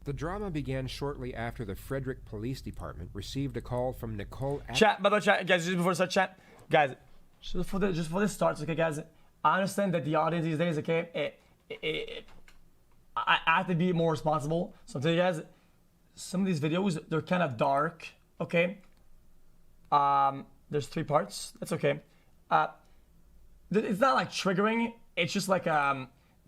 The drama began shortly after the Frederick Police Department received a call from Nicole. Chat, by the way, chat, guys, just before we start, chat, guys, just for this starts, okay, guys, I understand that the audience these days, okay, I have to be more responsible. So I'll tell you guys, some of these videos, they're kind of dark, okay? There's 3 parts. That's okay. It's not like triggering. It's just like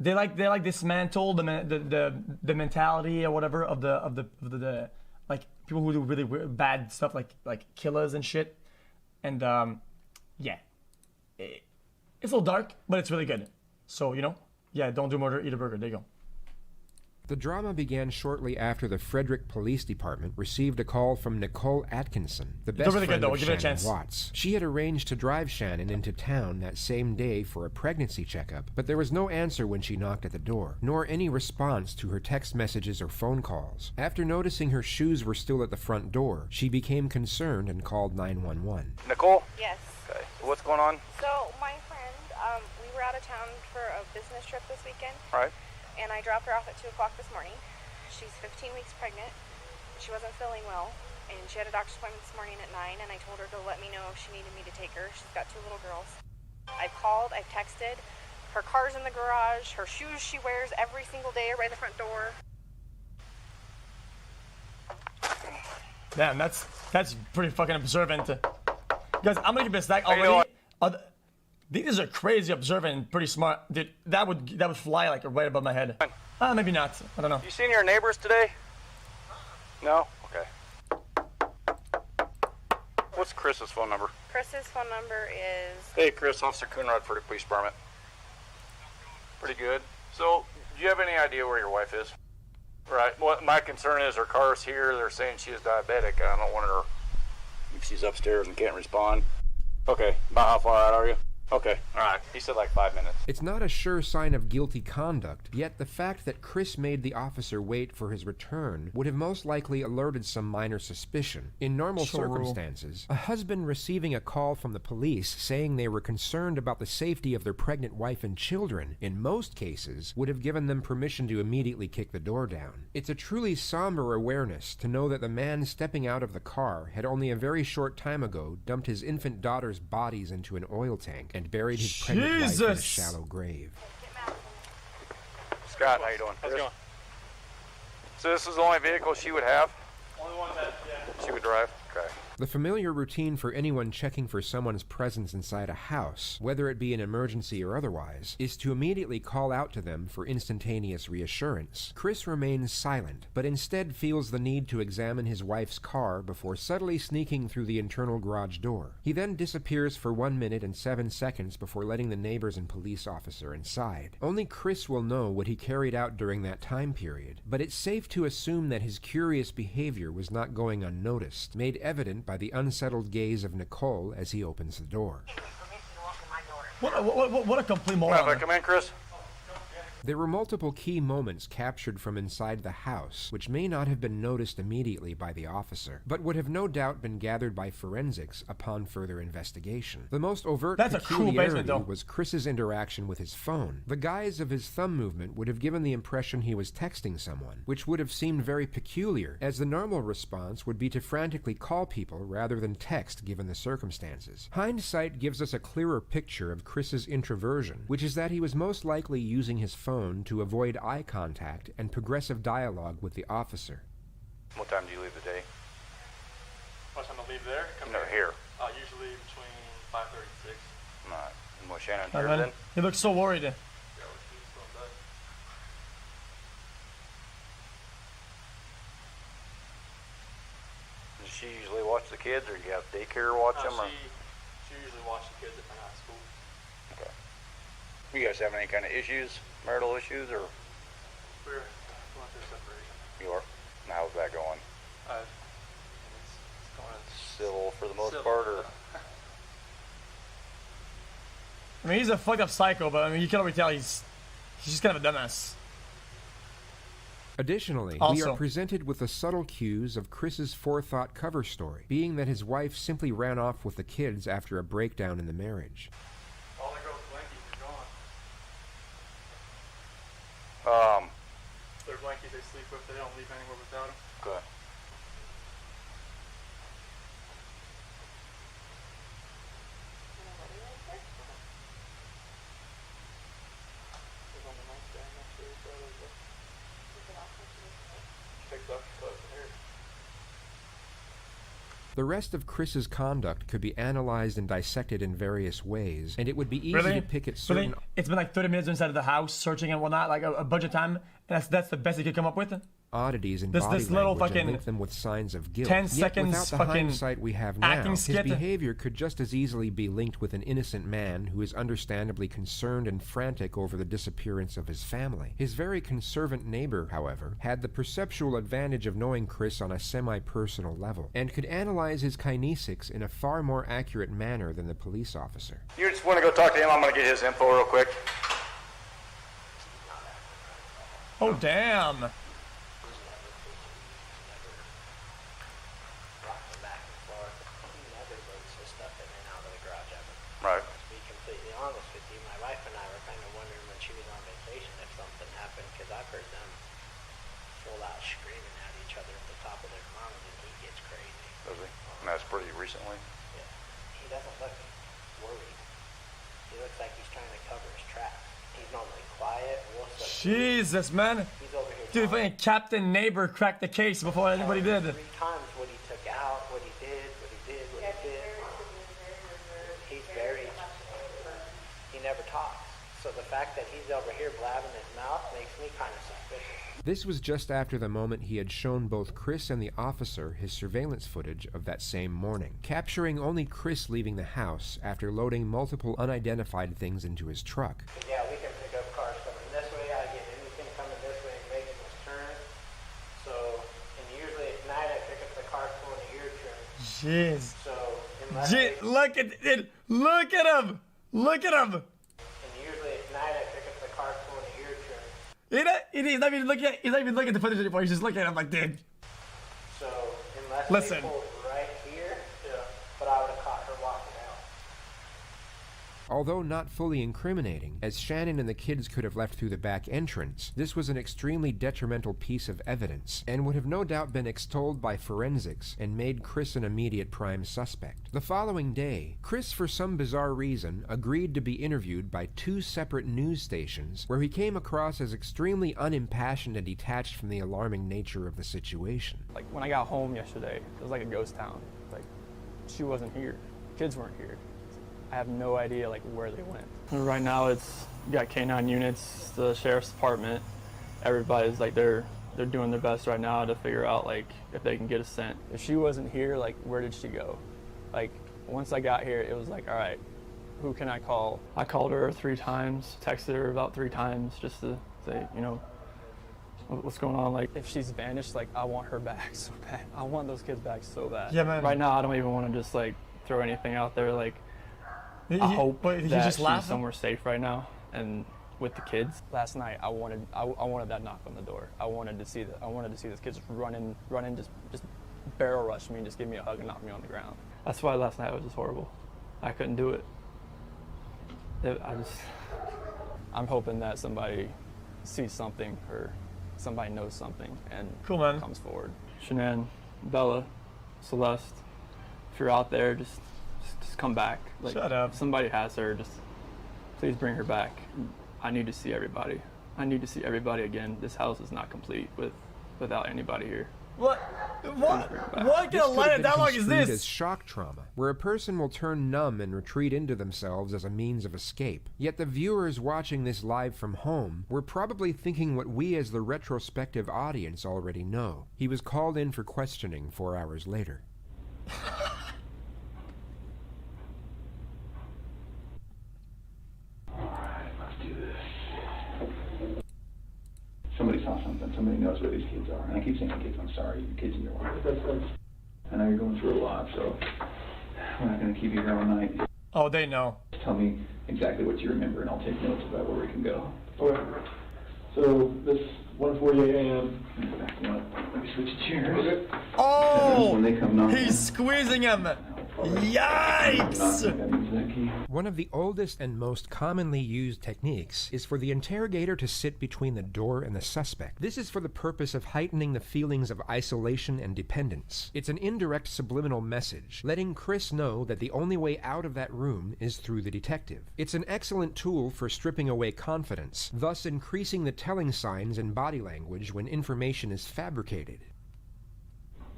they like dismantle the mentality or whatever of the like people who do really weird, bad stuff like killers and shit. And yeah, it's a little dark, but it's really good. So you know, yeah, don't do murder, eat a burger. There you go. The drama began shortly after the Frederick Police Department received a call from Nicole Atkinson, the best really friend good, though. of We'll give it a Shannon chance. Watts. She had arranged to drive Shannon into town that same day for a pregnancy checkup, but there was no answer when she knocked at the door, nor any response to her text messages or phone calls. After noticing her shoes were still at the front door, she became concerned and called 911. Nicole? Yes. Okay. What's going on? So my friend, we were out of town for a business trip this weekend. All right. And I dropped her off at 2 o'clock this morning. She's 15 weeks pregnant. She wasn't feeling well, and she had a doctor's appointment this morning at 9, and I told her to let me know if she needed me to take her. She's got 2 little girls. I've called, I've texted. Her car's in the garage. Her shoes she wears every single day are right in the front door. Damn, that's pretty fucking observant. Guys, I'm gonna give it a stack already. These are crazy observant and pretty smart. Dude, that would fly like right above my head. Maybe not. I don't know. You seen your neighbors today? No? Okay. What's Chris's phone number? Chris's phone number is... Hey, Chris, Officer Coonrod for the police department. Pretty good. So, do you have any idea where your wife is? Right. What my concern is her car's here. They're saying she is diabetic. I don't want her... If she's upstairs and can't respond. Okay. About how far out are you? Okay, all right. He said like 5 minutes. It's not a sure sign of guilty conduct, yet the fact that Chris made the officer wait for his return would have most likely alerted some minor suspicion. In normal circumstances, a husband receiving a call from the police saying they were concerned about the safety of their pregnant wife and children, in most cases, would have given them permission to immediately kick the door down. It's a truly somber awareness to know that the man stepping out of the car had only a very short time ago dumped his infant daughter's bodies into an oil tank and buried his pregnant wife in a shallow grave. Scott, how you doing? How's it going? So this is the only vehicle she would have? Only one that, yeah. She would drive? Okay. The familiar routine for anyone checking for someone's presence inside a house, whether it be an emergency or otherwise, is to immediately call out to them for instantaneous reassurance. Chris remains silent, but instead feels the need to examine his wife's car before subtly sneaking through the internal garage door. He then disappears for 1 minute and 7 seconds before letting the neighbors and police officer inside. Only Chris will know what he carried out during that time period, but it's safe to assume that his curious behavior was not going unnoticed, made evident by the unsettled gaze of Nicole as he opens the door. What a complete moron. Can I come in, Chris? There were multiple key moments captured from inside the house, which may not have been noticed immediately by the officer, but would have no doubt been gathered by forensics upon further investigation. The most overt peculiarity was Chris's interaction with his phone. The guise of his thumb movement would have given the impression he was texting someone, which would have seemed very peculiar, as the normal response would be to frantically call people rather than text given the circumstances. Hindsight gives us a clearer picture of Chris's introversion, which is that he was most likely using his phone to avoid eye contact and progressive dialogue with the officer. What time do you leave the day? What time I leave there? No, here. Usually between 5:30 and 6. All right. And was Shannon here then? He looks so worried. Yeah, she's still in bed. Does she usually watch the kids, or you have daycare watch them? Or? She usually watches the kids if they're not at school. Okay. You guys having any kind of issues, marital issues, or? We're going through separation. You are? And how's that going? It's going Civil for the most civil, part, or? I mean, he's a fucked up psycho, but I mean, you can already tell he's just kind of a dumbass. Additionally, we are presented with the subtle cues of Chris's forethought cover story, being that his wife simply ran off with the kids after a breakdown in the marriage. All the girls' blankies are gone. Their blankies, they sleep with. They don't leave anywhere without them. Okay. The rest of Chris's conduct could be analyzed and dissected in various ways, and it would be easy Really? to pick at So certain... it's been like 30 minutes inside of the house, searching and whatnot, like a bunch of time, and that's the best he could come up with? oddities in This body little language fucking and link them with signs of guilt. 10 Yet seconds without the fucking hindsight we have now, acting his skit. behavior could just as easily be linked with an innocent man who is understandably concerned and frantic over the disappearance of his family. His very conservant neighbor, however, had the perceptual advantage of knowing Chris on a semi-personal level, and could analyze his kinesics in a far more accurate manner than the police officer. You just want to go talk to him? I'm going to get his info real quick. Oh, damn. Right. To be completely honest with you, my wife and I were kind of wondering when she was on vacation if something happened, because I've heard them full out screaming at each other at the top of their lungs, and he gets crazy. Does he? And that's pretty recently. Yeah. He doesn't look worried. He looks like he's trying to cover his tracks. He's normally quiet. Jesus, man. He's over here. Dude, fucking Captain Neighbor cracked the case before anybody did. 3 times what he took out, what he did, what he did, what he did. He's very. He never talks. So the fact that he's over here blabbing his mouth makes me kind of suspicious. This was just after the moment he had shown both Chris and the officer his surveillance footage of that same morning, capturing only Chris leaving the house after loading multiple unidentified things into his truck. Yeah, we can pick up cars coming this way. I get anything coming this way and making this turn. So, and usually at night I pick up the cars going to your turn. Jeez. So, unless Jeez, look at it. Look at him. Look at him. and usually at night I pick up the cars going to your turn. He's not even looking at the footage anymore. He's just looking at him like, dude. So, unless Listen. they pulled right here, but I would have caught her walking out. Although not fully incriminating, as Shannon and the kids could have left through the back entrance, this was an extremely detrimental piece of evidence, and would have no doubt been extolled by forensics and made Chris an immediate prime suspect. The following day, Chris, for some bizarre reason, agreed to be interviewed by 2 separate news stations, where he came across as extremely unimpassioned and detached from the alarming nature of the situation. Like when I got home yesterday, it was like a ghost town. Like she wasn't here, kids weren't here. I have no idea like where they went. Right now it's you got K9 units, the sheriff's department. Everybody's like they're doing their best right now to figure out like if they can get a scent. If she wasn't here, like where did she go? Like once I got here, it was like, all right, who can I call? I called her 3 times, texted her about 3 times just to say, you know, what's going on? Like if she's vanished, like I want her back so bad. I want those kids back so bad. Yeah, man. Right now, I don't even want to just like throw anything out there. Like I hope But you that just she's laugh? somewhere safe right now and with the kids. Last night, I wanted that knock on the door. I wanted to see those kids running, just barrel rush me and just give me a hug and knock me on the ground. That's why last night was just horrible. I couldn't do it. I'm hoping that somebody sees something or somebody knows something and Cool, man. comes forward. Shanann, Bella, Celeste, if you're out there, just come back. Like, Shut up. If somebody has her, just please bring her back. I need to see everybody. I need to see everybody again. This house is not complete without anybody here. What This kind of could line have of been dialogue is construed this? as shock trauma, where a person will turn numb and retreat into themselves as a means of escape. Yet the viewers watching this live from home were probably thinking what we as the retrospective audience already know. He was called in for questioning 4 hours later. Somebody saw something. Somebody knows where these kids are. And I keep saying kids. I'm sorry. The kids in your life. I know you're going through a lot, so we're not going to keep you here all night. Oh, they know. Tell me exactly what you remember, and I'll take notes about where we can go. Okay. So this 1:48 a.m. Let me switch chairs. Okay. Oh, When they come knocking. he's squeezing him. Yikes! That means that key. One of the oldest and most commonly used techniques is for the interrogator to sit between the door and the suspect. This is for the purpose of heightening the feelings of isolation and dependence. It's an indirect subliminal message, letting Chris know that the only way out of that room is through the detective. It's an excellent tool for stripping away confidence, thus increasing the telling signs and body language when information is fabricated.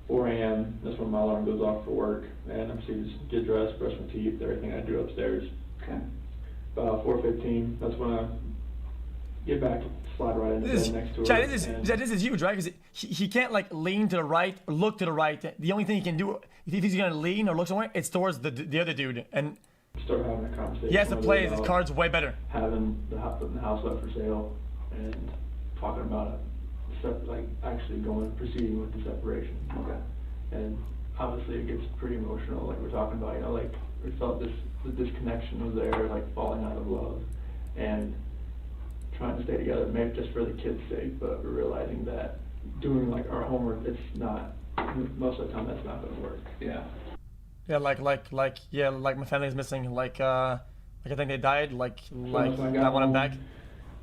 4 a.m., that's when my alarm goes off for work, and I'm just get dressed, brush my teeth, everything I do upstairs. Okay. About 4:15, that's when I get back, slide right into bed next to her. Chad, this is huge, right? Because he can't like lean to the right or look to the right. The only thing he can do, if he's gonna lean or look somewhere, it's towards the other dude. And start having a conversation. he has to play his cards way better. Having putting the house up for sale and talking about it. Like actually proceeding with the separation. Okay. And obviously it gets pretty emotional, like we're talking about, like we felt the disconnection was there, like falling out of love, and trying to stay together, maybe just for the kids' sake, but we're realizing that doing like our homework, it's not, most of the time that's not gonna work. Yeah. Yeah, like my family's missing. Like I think they died. Like I want them back.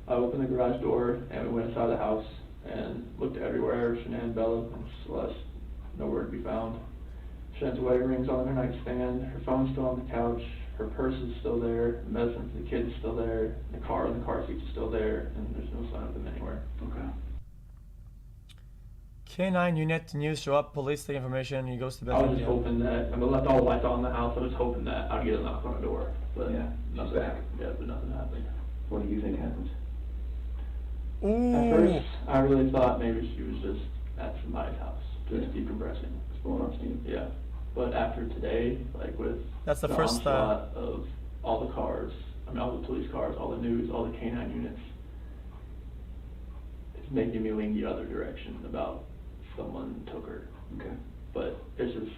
I opened the garage door and we went inside the house and looked everywhere. Shanann, Bella, and Celeste, nowhere to be found. Shanann's wedding ring's on her nightstand, her phone's still on the couch, her purse is still there, the medicine for the kids is still there, the car seats are still there, and there's no sign of them anywhere. Okay. K9 unit news show up, police take information, he goes to bed. I was just hoping that, left all the lights on in the house, I was hoping that I'd get a knock on the door, but Yeah, nothing back. happened. Yeah, but nothing happened. What do you think happened? At Ooh. first, I really thought maybe she was just at somebody's house, just decompressing. What's going on, Steve? Yeah, but after today, like with That's the first, onslaught of all the cars, all the police cars, all the news, all the K9 units, it's making me lean the other direction about someone took her. Okay. But it's just,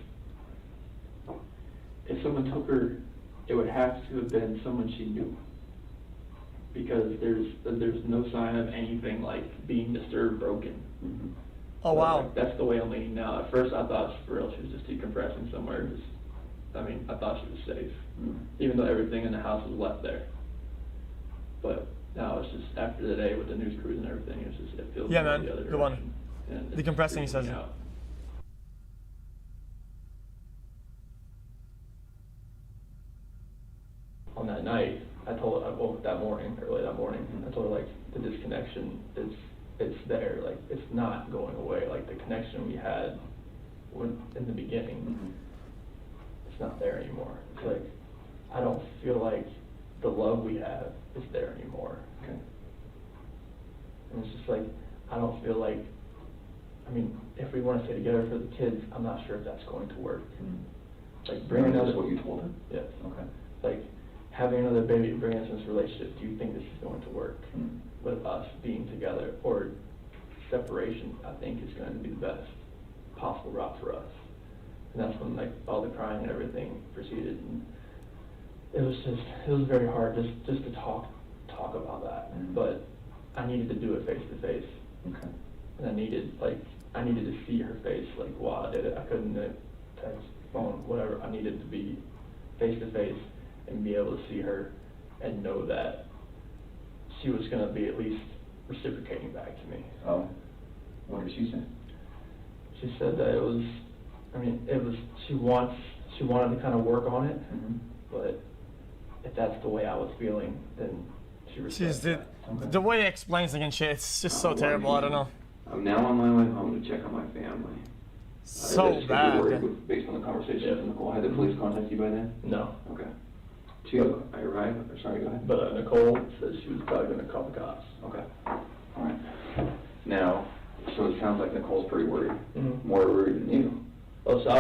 if someone took her, it would have to have been someone she knew. Because there's no sign of anything like being disturbed, broken. Mm-hmm. Oh wow. Like, that's the way I'm leaning now. At first I thought for real she was just decompressing somewhere. I thought she was safe. Mm-hmm. Even though everything in the house was left there. But now it's just, after the day with the news crews and everything, it feels Yeah, more man. the other Good one. direction. And it's Decompressing, he freaking says. me out. On that night, I woke up that morning, early that morning, I told her like the disconnection it's there, like it's not going away, like the connection we had in the beginning, Mm-hmm. it's not there anymore. It's like, I don't feel like the love we have is there anymore. Okay. And it's just like, I don't feel like, if we want to stay together for the kids, I'm not sure if that's going to work. Mm-hmm. Like Bring that's what you told her? Yes. Okay. Like, having another baby bring us into this relationship, do you think this is going to work Mm-hmm. with us being together? Or separation, I think, is going to be the best possible route for us. And that's when like all the crying and everything proceeded. And it was very hard just to talk about that. Mm-hmm. But I needed to do it face to face. Okay. And I needed to see her face, like, while I did it. I couldn't text, phone, whatever. I needed to be face to face and be able to see her and know that she was going to be at least reciprocating back to me. Oh. What did she say? She said that she wanted to kind of work on it, Mm-hmm. but if that's the way I was feeling, then she respects that. The way he explains again shit, it's just so terrible. I don't know. I'm now on my way home to check on my family. So Just bad. worried based on the conversation with Nicole. Had the police contact you by then? No. Okay. I arrived, sorry, go ahead. But Nicole said she was probably going to call the cops. Okay. All right. Now, so it sounds like Nicole's pretty worried. Mhm. More worried than you. Oh, so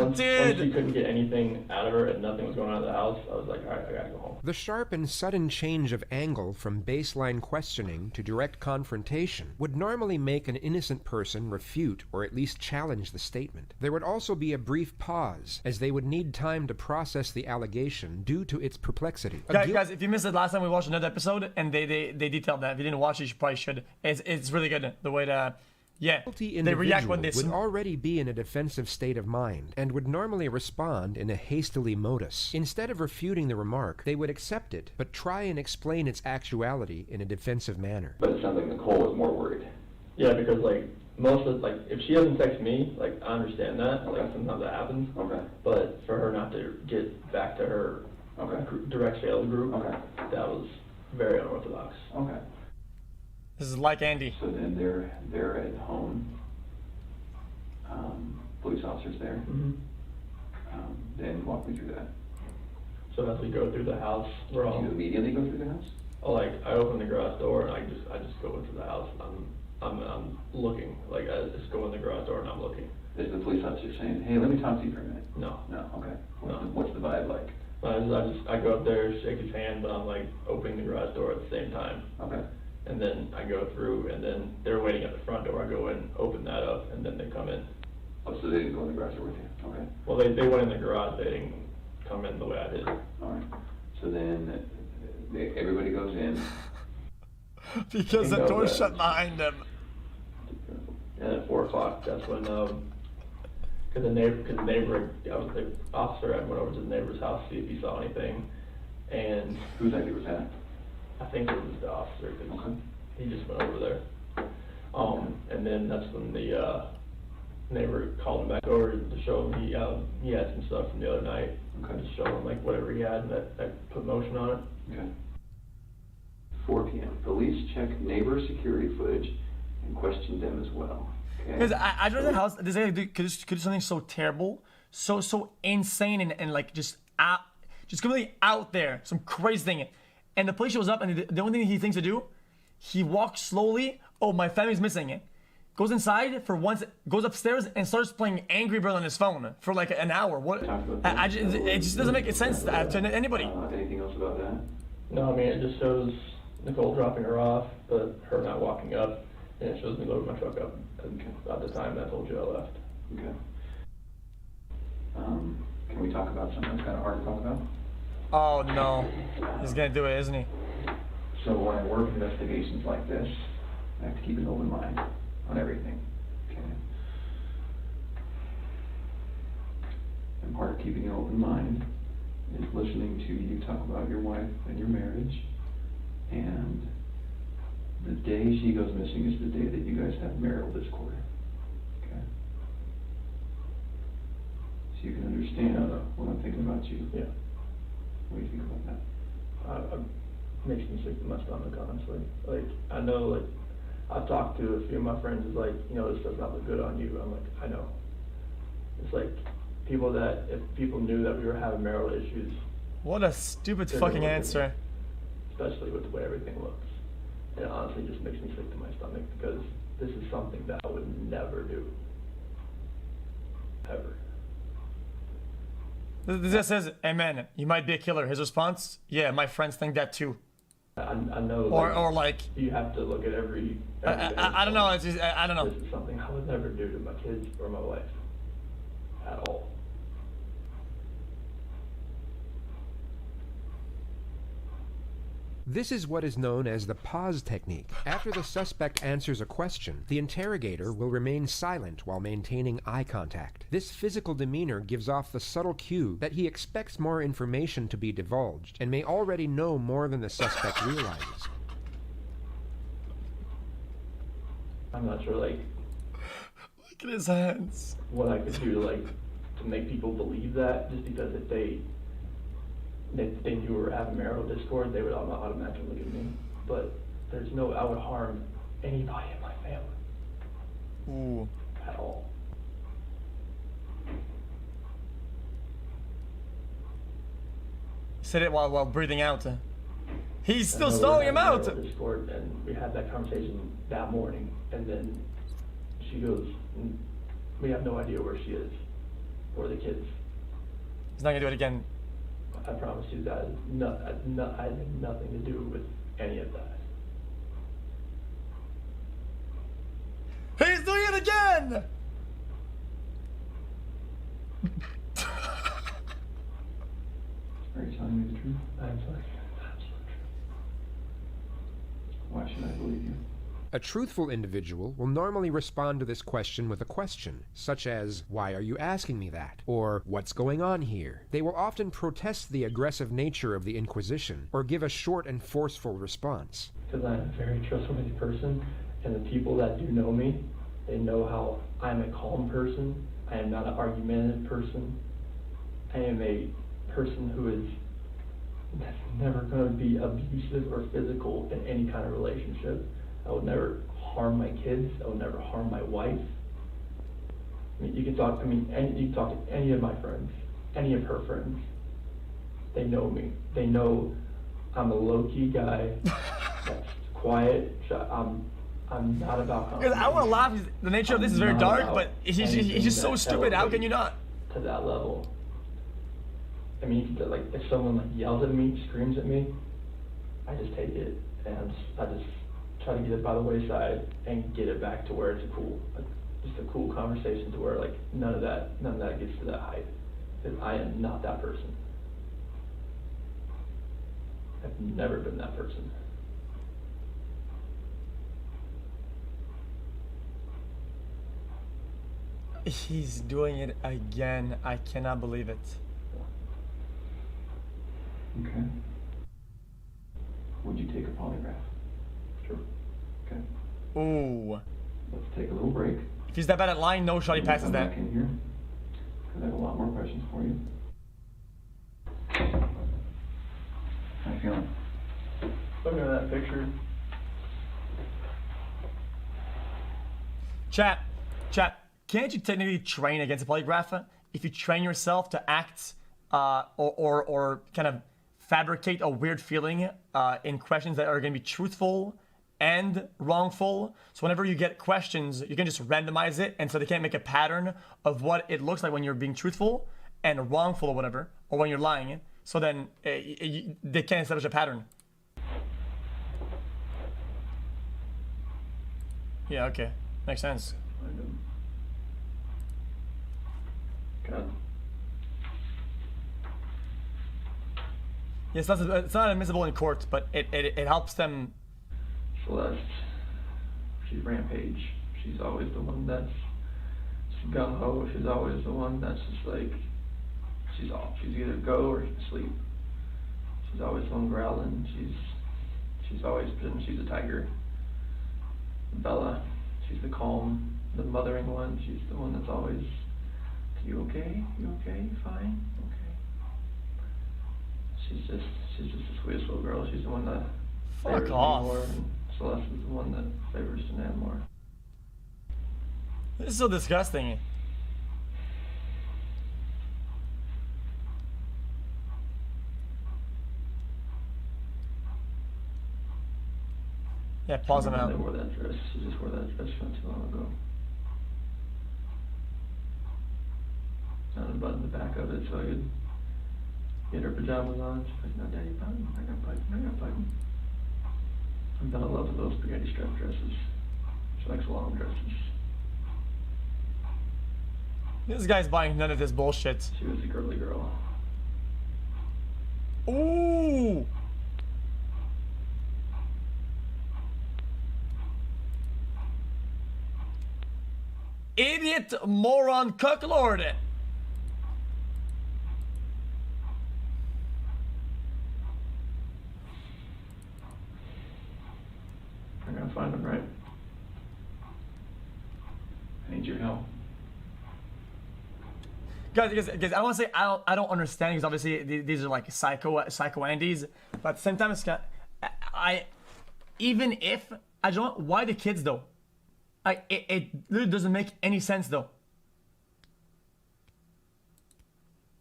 once dude! she couldn't get anything out of her and nothing was going on in the house, I was like, all right, I gotta go home. The sharp and sudden change of angle from baseline questioning to direct confrontation would normally make an innocent person refute or at least challenge the statement. There would also be a brief pause, as they would need time to process the allegation due to its perplexity. Guys, if you missed it last time, we watched another episode and they detailed that. If you didn't watch it, you probably should. It's really good the way that Yeah, guilty they react when individual they would already be in a defensive state of mind and would normally respond in a hastily modus. Instead of refuting the remark, they would accept it, but try and explain its actuality in a defensive manner. But it sounds like Nicole is more worried. Yeah, because like most of like if she doesn't text me, like I understand that. Like sometimes that happens. Okay. But for her not to get back to her direct sales group, that was very unorthodox. Okay. This is like Andy. So then they're at home. Police officers there. Mm-hmm. Then walk me through that. So as we go through the house, we're all Do you immediately go through the house? like I open the garage door and I just go into the house. I'm looking, like I just go in the garage door and I'm looking. Is the police officer saying, "Hey, let me talk to you for a minute"? No. No. Okay. No. What's the vibe like? I go up there, shake his hand, but I'm like opening the garage door at the same time. Okay. And then I go through, and then they're waiting at the front door. I go in, open that up, and then they come in. Oh, so they didn't go in the garage door with you? Okay. Well, they went in the garage. They didn't come in the way I did. All right. So then everybody goes in. Because the door's shut behind them. And at 4 o'clock, that's when, because the officer had went over to the neighbor's house to see if he saw anything, and Whose idea was that? I think it was the officer, because he just went over there. And then that's when the neighbor called him back over to show him he had some stuff from the other night. Okay. Just show him like whatever he had that put motion on it. Okay. 4 p.m. Police check neighbor security footage and question them as well. Okay. Because I drove to the house. This guy could do something so terrible, so insane, and like just completely out there, some crazy thing. And the police shows up, and the only thing he thinks to do, he walks slowly. Oh, my family's missing it. Goes inside for once, goes upstairs and starts playing Angry Bird on his phone for like an hour. What? It just doesn't make sense to anybody. Anything else about that? No, I mean it just shows Nicole dropping her off, but her not walking up, and it shows me loading my truck up at the time that I told you I left. Okay. Can we talk about something that's kind of hard to talk about? Oh no, he's gonna do it, isn't he? So when I work investigations like this, I have to keep an open mind on everything. Okay. And part of keeping an open mind is listening to you talk about your wife and your marriage. And the day she goes missing is the day that you guys have marital discord. Okay. So you can understand what I'm thinking about you. Yeah. What do you think about that? Makes me sick to my stomach, honestly. Like, I know, like, I've talked to a few of my friends, is like, this does not look good on you. I'm like, I know. It's like, if people knew that we were having marital issues. What a stupid fucking answer. Especially with the way everything looks. It honestly just makes me sick to my stomach, because this is something that I would never do. Ever. This guy says, "Amen. You might be a killer." His response, "Yeah, my friends think that too." I know. Or like. You have to look at every I don't know. It's just, I don't know. This is something I would never do to my kids or my wife. At all. This is what is known as the pause technique. After the suspect answers a question, the interrogator will remain silent while maintaining eye contact. This physical demeanor gives off the subtle cue that he expects more information to be divulged and may already know more than the suspect realizes. I'm not sure, like, Look at his hands. what I could do, like, to make people believe that, just because if they knew we were having marital discord, they would automatically look at me. But I would harm anybody in my family. Ooh. At all. Said it while breathing out. He's still stalling him out. Discord, and we had that conversation that morning, and then she goes, we have no idea where she is, or the kids. He's not gonna do it again. I promise you that I had nothing to do with any of that. He's doing it again! Are you telling me the truth? I'm sorry. Absolute truth. Why should I believe you? A truthful individual will normally respond to this question with a question, such as, "Why are you asking me that?" or "What's going on here?" They will often protest the aggressive nature of the inquisition, or give a short and forceful response. Because I'm a very trustworthy person, and the people that do know me, they know how I'm a calm person. I am not an argumentative person. I am a person who is never going to be abusive or physical in any kind of relationship. I would never harm my kids. I would never harm my wife. I mean, you can talk to any of my friends, any of her friends. They know me. They know I'm a low-key guy that's quiet. I'm not about conflict. I want to laugh. The nature of this is very dark, but he's just so stupid. How can you not? To that level. I mean, like, if someone like yells at me, screams at me, I just take it, and I just try to get it by the wayside and get it back to where it's just a cool conversation to where, like, none of that gets to that height. Because I am not that person. I've never been that person. He's doing it again. I cannot believe it. Okay. Would you take a polygraph? Sure. Okay. Ooh. Let's take a little break. If he's that bad at lying, no shot he passes Come that. back in here, because I have a lot more questions for you. How you feeling? Looking at that picture, Chat, can't you technically train against a polygraph if you train yourself to act or kind of fabricate a weird feeling in questions that are going to be truthful and wrongful? So whenever you get questions, you can just randomize it, and so they can't make a pattern of what it looks like when you're being truthful and wrongful or whatever, or when you're lying. So then they can't establish a pattern. Yeah, okay. Makes sense. God. Yes, it's not admissible in court, but it helps them. Celeste, she's rampage. She's always the one that's gung ho. She's always the one that's just like, she's off. She's either go or sleep. She's always the one growling. She's always been. She's a tiger. Bella, she's the calm, the mothering one. She's the one that's always, you okay? You okay? You fine? Okay. She's just the sweetest little girl. She's the one that favors me more, and Celeste is the one that favors Shanann more. This is so disgusting. Yeah, pause him out. They wore that dress. She just wore that dress not too long ago. Not a button in the back of it, so I could get her pajamas on. She's like, "No, Daddy, button. I got button. I got button." And Bella loves those spaghetti strap dresses. She likes long dresses. This guy's buying none of this bullshit. She was a girly girl. Ooh! Idiot, moron, cucklord! I'm gonna find him, right? I need your help. Guys, I want to say I don't understand, because obviously these are like psycho Andes, but at the same time, it's even if I don't, why the kids though? It literally doesn't make any sense though.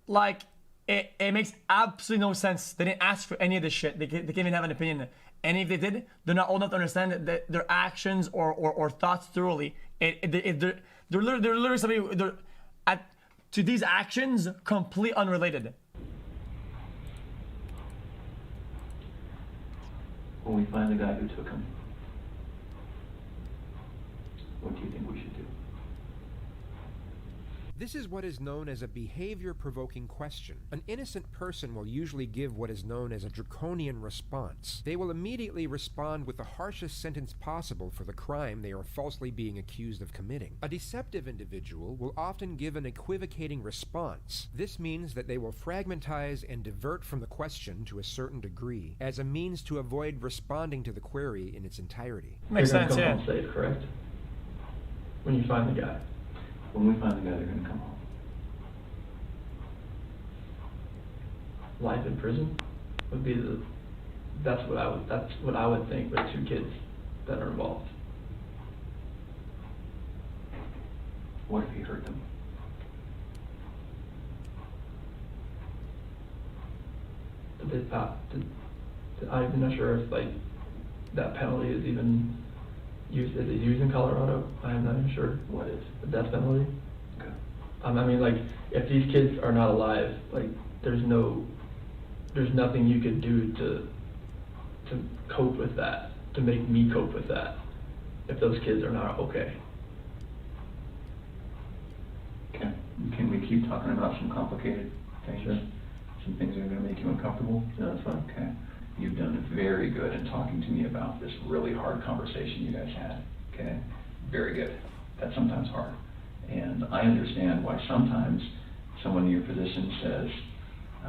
Like it makes absolutely no sense. They didn't ask for any of this shit. They can't even have an opinion. And if they did, they're not old enough to understand that their actions or thoughts thoroughly. They're literally somebody to these actions completely unrelated. When we find the guy who took him, what do you think we should do? This is what is known as a behavior-provoking question. An innocent person will usually give what is known as a draconian response. They will immediately respond with the harshest sentence possible for the crime they are falsely being accused of committing. A deceptive individual will often give an equivocating response. This means that they will fragmentize and divert from the question to a certain degree, as a means to avoid responding to the query in its entirety. Makes They're gonna sense, come yeah. home safe, correct? When you find the guy. When we find the guy, they're gonna come home. Life in prison would be that's what I would think with 2 kids that are involved. What if he hurt them? I'm not sure if like that penalty is even used. Is it used in Colorado? I'm not even sure. What is? The death penalty. Okay. I mean, like, if these kids are not alive, like, there's nothing you could do to cope with that, to make me cope with that, if those kids are not okay. Okay. Can we keep talking about some complicated things? Sure. Some things that are gonna make you uncomfortable? No, that's fine. Okay. You've done very good in talking to me about this really hard conversation you guys had, okay? Very good. That's sometimes hard. And I understand why sometimes someone in your position says,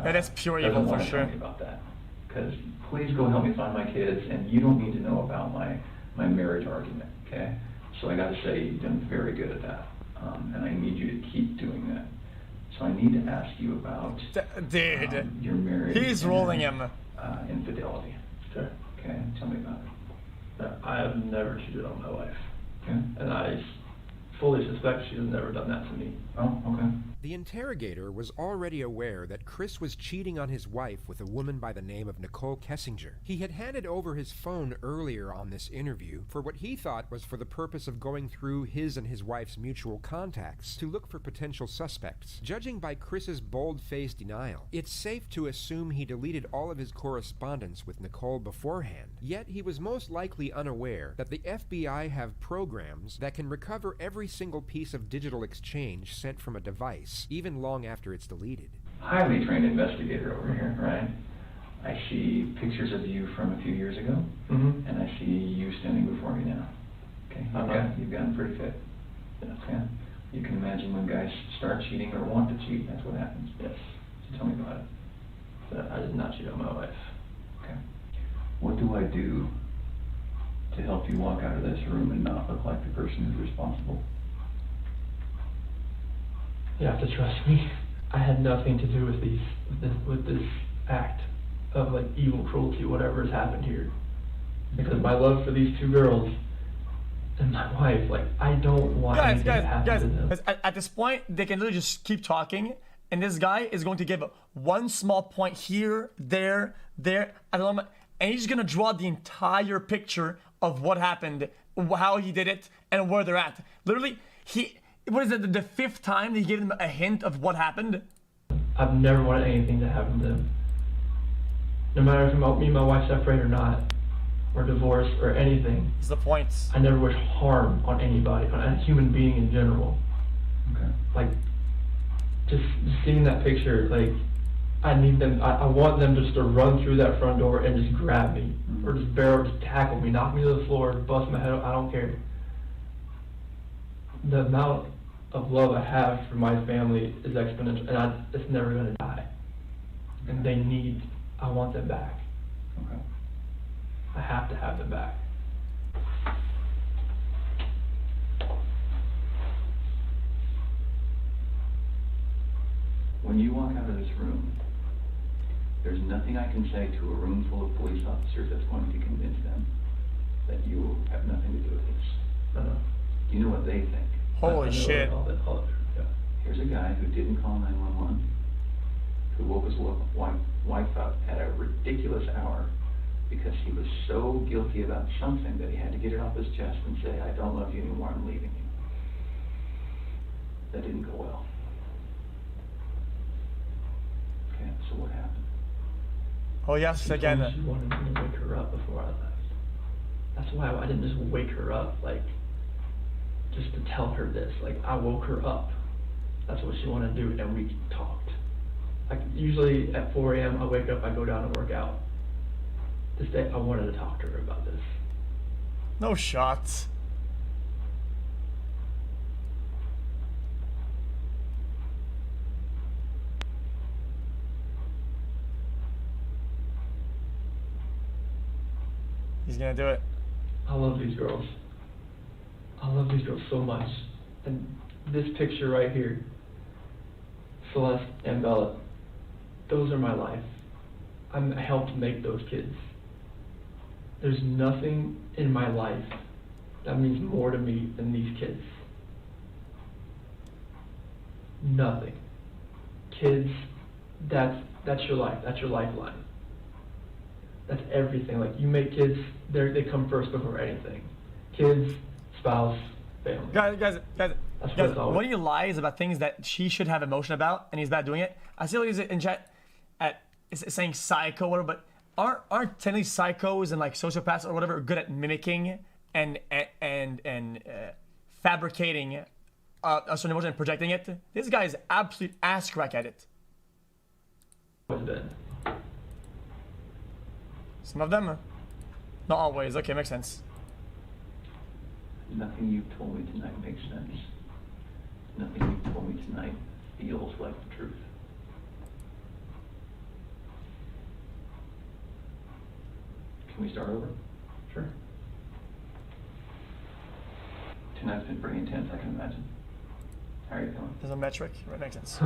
That is pure doesn't evil for wanna sure. tell me about that. Because please go help me find my kids, and you don't need to know about my marriage argument, okay? So I gotta say, you've done very good at that. And I need you to keep doing that. So I need to ask you about Dude, your marriage. he's and, rolling him. Infidelity. Sure. Okay, tell me about it. I have never cheated on my wife, Okay. and I fully suspect she has never done that to me. Oh, okay. The interrogator was already aware that Chris was cheating on his wife with a woman by the name of Nicole Kessinger. He had handed over his phone earlier on this interview for what he thought was for the purpose of going through his and his wife's mutual contacts to look for potential suspects. Judging by Chris's bold-faced denial, it's safe to assume he deleted all of his correspondence with Nicole beforehand. Yet he was most likely unaware that the FBI have programs that can recover every single piece of digital exchange sent from a device, even long after it's deleted. Highly trained investigator over here, right? I see pictures of you from a few years ago, Mm-hmm. and I see you standing before me now. Okay, you've gotten pretty fit. Okay. You can imagine when guys start cheating or want to cheat, that's what happens. Yes. So tell me about it. But I did not cheat on my wife. Okay. What do I do to help you walk out of this room and not look like the person who's responsible? You have to trust me. I had nothing to do with this act of like evil cruelty, whatever has happened here. Because my love for these 2 girls and my wife, like, I don't want anything to happen to them. Guys, at this point, they can literally just keep talking, and this guy is going to give one small point here, there, at the moment, and he's gonna draw the entire picture of what happened, how he did it, and where they're at. Literally, what is it, the 5th time they gave them a hint of what happened? I've never wanted anything to happen to them. No matter if me and my wife separate or not, or divorce or anything. That's the point. I never wish harm on anybody, on a human being in general. Okay. Like, just seeing that picture, like, I want them just to run through that front door and just grab me, or just just tackle me, knock me to the floor, bust my head up, I don't care. The amount of love I have for my family is exponential, and it's never gonna die. And I want them back. Okay. I have to have them back. When you walk out of this room, there's nothing I can say to a room full of police officers that's going to convince them that you have nothing to do with this. Do you know what they think? Holy shit. Here's a guy who didn't call 911, who woke his wife up at a ridiculous hour because he was so guilty about something that he had to get it off his chest and say, I don't love you anymore, I'm leaving you. That didn't go well. Okay, so what happened? Oh yes, She again. told me she wanted me to wake her up before I left. That's why I didn't just wake her up, like, just to tell her this. Like, I woke her up That's what she wanted to do, and we talked. Like, usually at 4 a.m. I wake up, I go down and work out. This day, I wanted to talk to her about this. No shots. He's gonna do it. I love these girls. I love these girls so much. And this picture right here, Celeste and Bella, those are my life. I helped make those kids. There's nothing in my life that means more to me than these kids. Nothing. Kids, that's your life. That's your lifeline. That's everything. Like, you make kids, they come first before anything. Kids, spouse, family. Guys, always. when he lies about things that she should have emotion about and he's bad doing it, I see like he's in chat saying psycho or whatever, but aren't technically psychos and like sociopaths or whatever good at mimicking and fabricating a certain emotion and projecting it? This guy is absolute ass crack at it. Always been. Some of them, not always. Okay, makes sense. Nothing you've told me tonight makes sense. Nothing you've told me tonight feels like the truth. Can we start over? Sure. Tonight's been pretty intense, I can imagine. How are you feeling? There's a metric. Right, makes sense.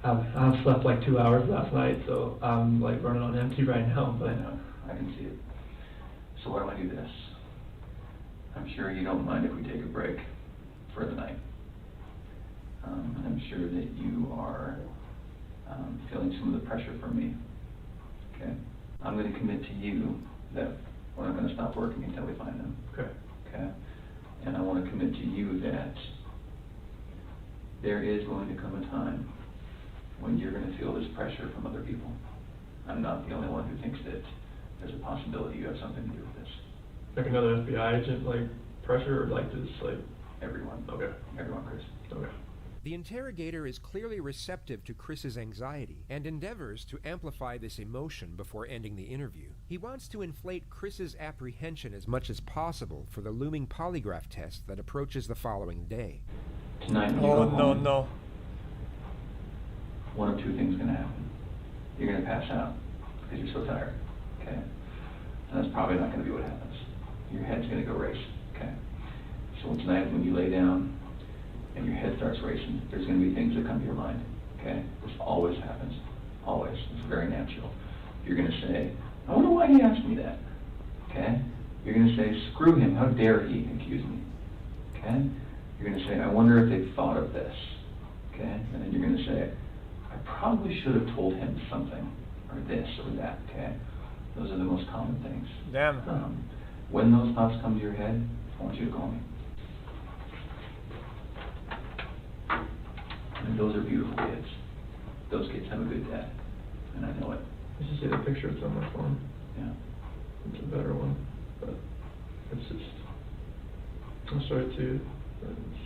I've slept like 2 hours last night, so I'm like running on empty right now, but I know, I can see it. So why don't I do this? I'm sure you don't mind if we take a break for the night. I'm sure that you are feeling some of the pressure from me. Okay? I'm going to commit to you that we're not going to stop working until we find them. okay. Okay? And I want to commit to you that there is going to come a time when you're going to feel this pressure from other people. I'm not the only one who thinks that there's a possibility you have something to do with this. Like another FBI agent, like pressure, or like just like Everyone. okay, Everyone, Chris. okay. The interrogator is clearly receptive to Chris's anxiety and endeavors to amplify this emotion before ending the interview. He wants to inflate Chris's apprehension as much as possible for the looming polygraph test that approaches the following day. Tonight, when you Oh go no home, no. one of two things is going to happen. You're going to pass out because you're so tired. Okay? And that's probably not going to be what happens. Your head's going to go race. Okay? So tonight, when you lay down and your head starts racing, there's going to be things that come to your mind. Okay? This always happens. Always. It's very natural. You're going to say, I wonder why he asked me that. Okay? You're going to say, screw him. How dare he accuse me? Okay? You're going to say, I wonder if they thought of this. Okay? And then you're going to say, I probably should have told him something, or this, or that. Okay? Those are the most common things. Damn. When those thoughts come to your head, I want you to call me. And those are beautiful kids. Those kids have a good dad, and I know it. I just see the picture, it's on my phone. Yeah. It's a better one, but it's just, I'm sorry too, but it's,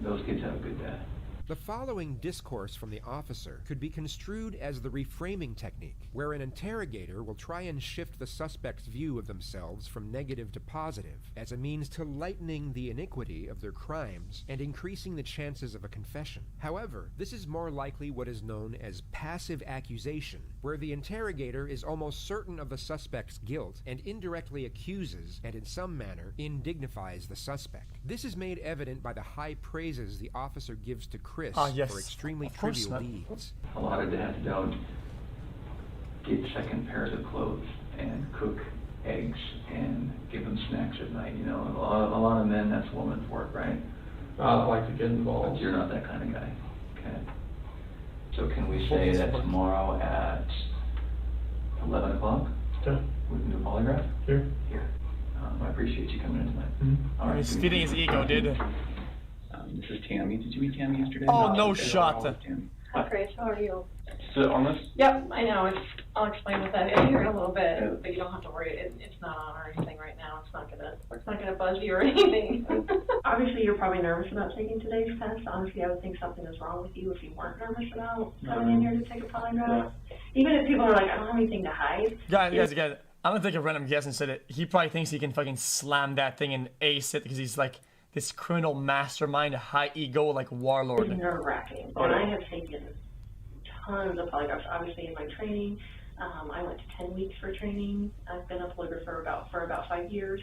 Those kids have a good dad. The following discourse from the officer could be construed as the reframing technique, where an interrogator will try and shift the suspect's view of themselves from negative to positive, as a means to lightening the iniquity of their crimes and increasing the chances of a confession. However, this is more likely what is known as passive accusation, where the interrogator is almost certain of the suspect's guilt and indirectly accuses and in some manner indignifies the suspect. This is made evident by the high praises the officer gives to Chris Yes. for extremely Of course trivial not. deeds. A lot of dads don't get second pairs of clothes and cook eggs and give them snacks at night. You know, a lot of men, that's woman's work, right? I like to get But involved. you're not that kind of guy. Okay. So can we say that tomorrow at 11 o'clock Okay, we can do a polygraph? here. Here. I appreciate you coming in tonight. Mhm. All right. He's feeding his ego, dude. This is Tammy. Did you meet Tammy yesterday? Oh, no Okay. shot. Tammy. Hi, Chris. How are you? Sit on this? Yep, I know. I'll explain what that is here in a little bit, but you don't have to worry. It's not on or anything right now. It's not gonna buzz you or anything. Obviously, honestly, you're probably nervous about taking today's test. Honestly, I would think something is wrong with you if you weren't nervous about coming in here to take a polygraph. Even if people are like, I don't have anything to hide. Guys, I'm gonna take a random guess and say that he probably thinks he can fucking slam that thing and ace it because he's like this criminal mastermind, high ego, like warlord. It's nerve-wracking. And I have taken tons of polygraphs, obviously, in my training. I went to 10 weeks for training. I've been a polygrapher for about 5 years.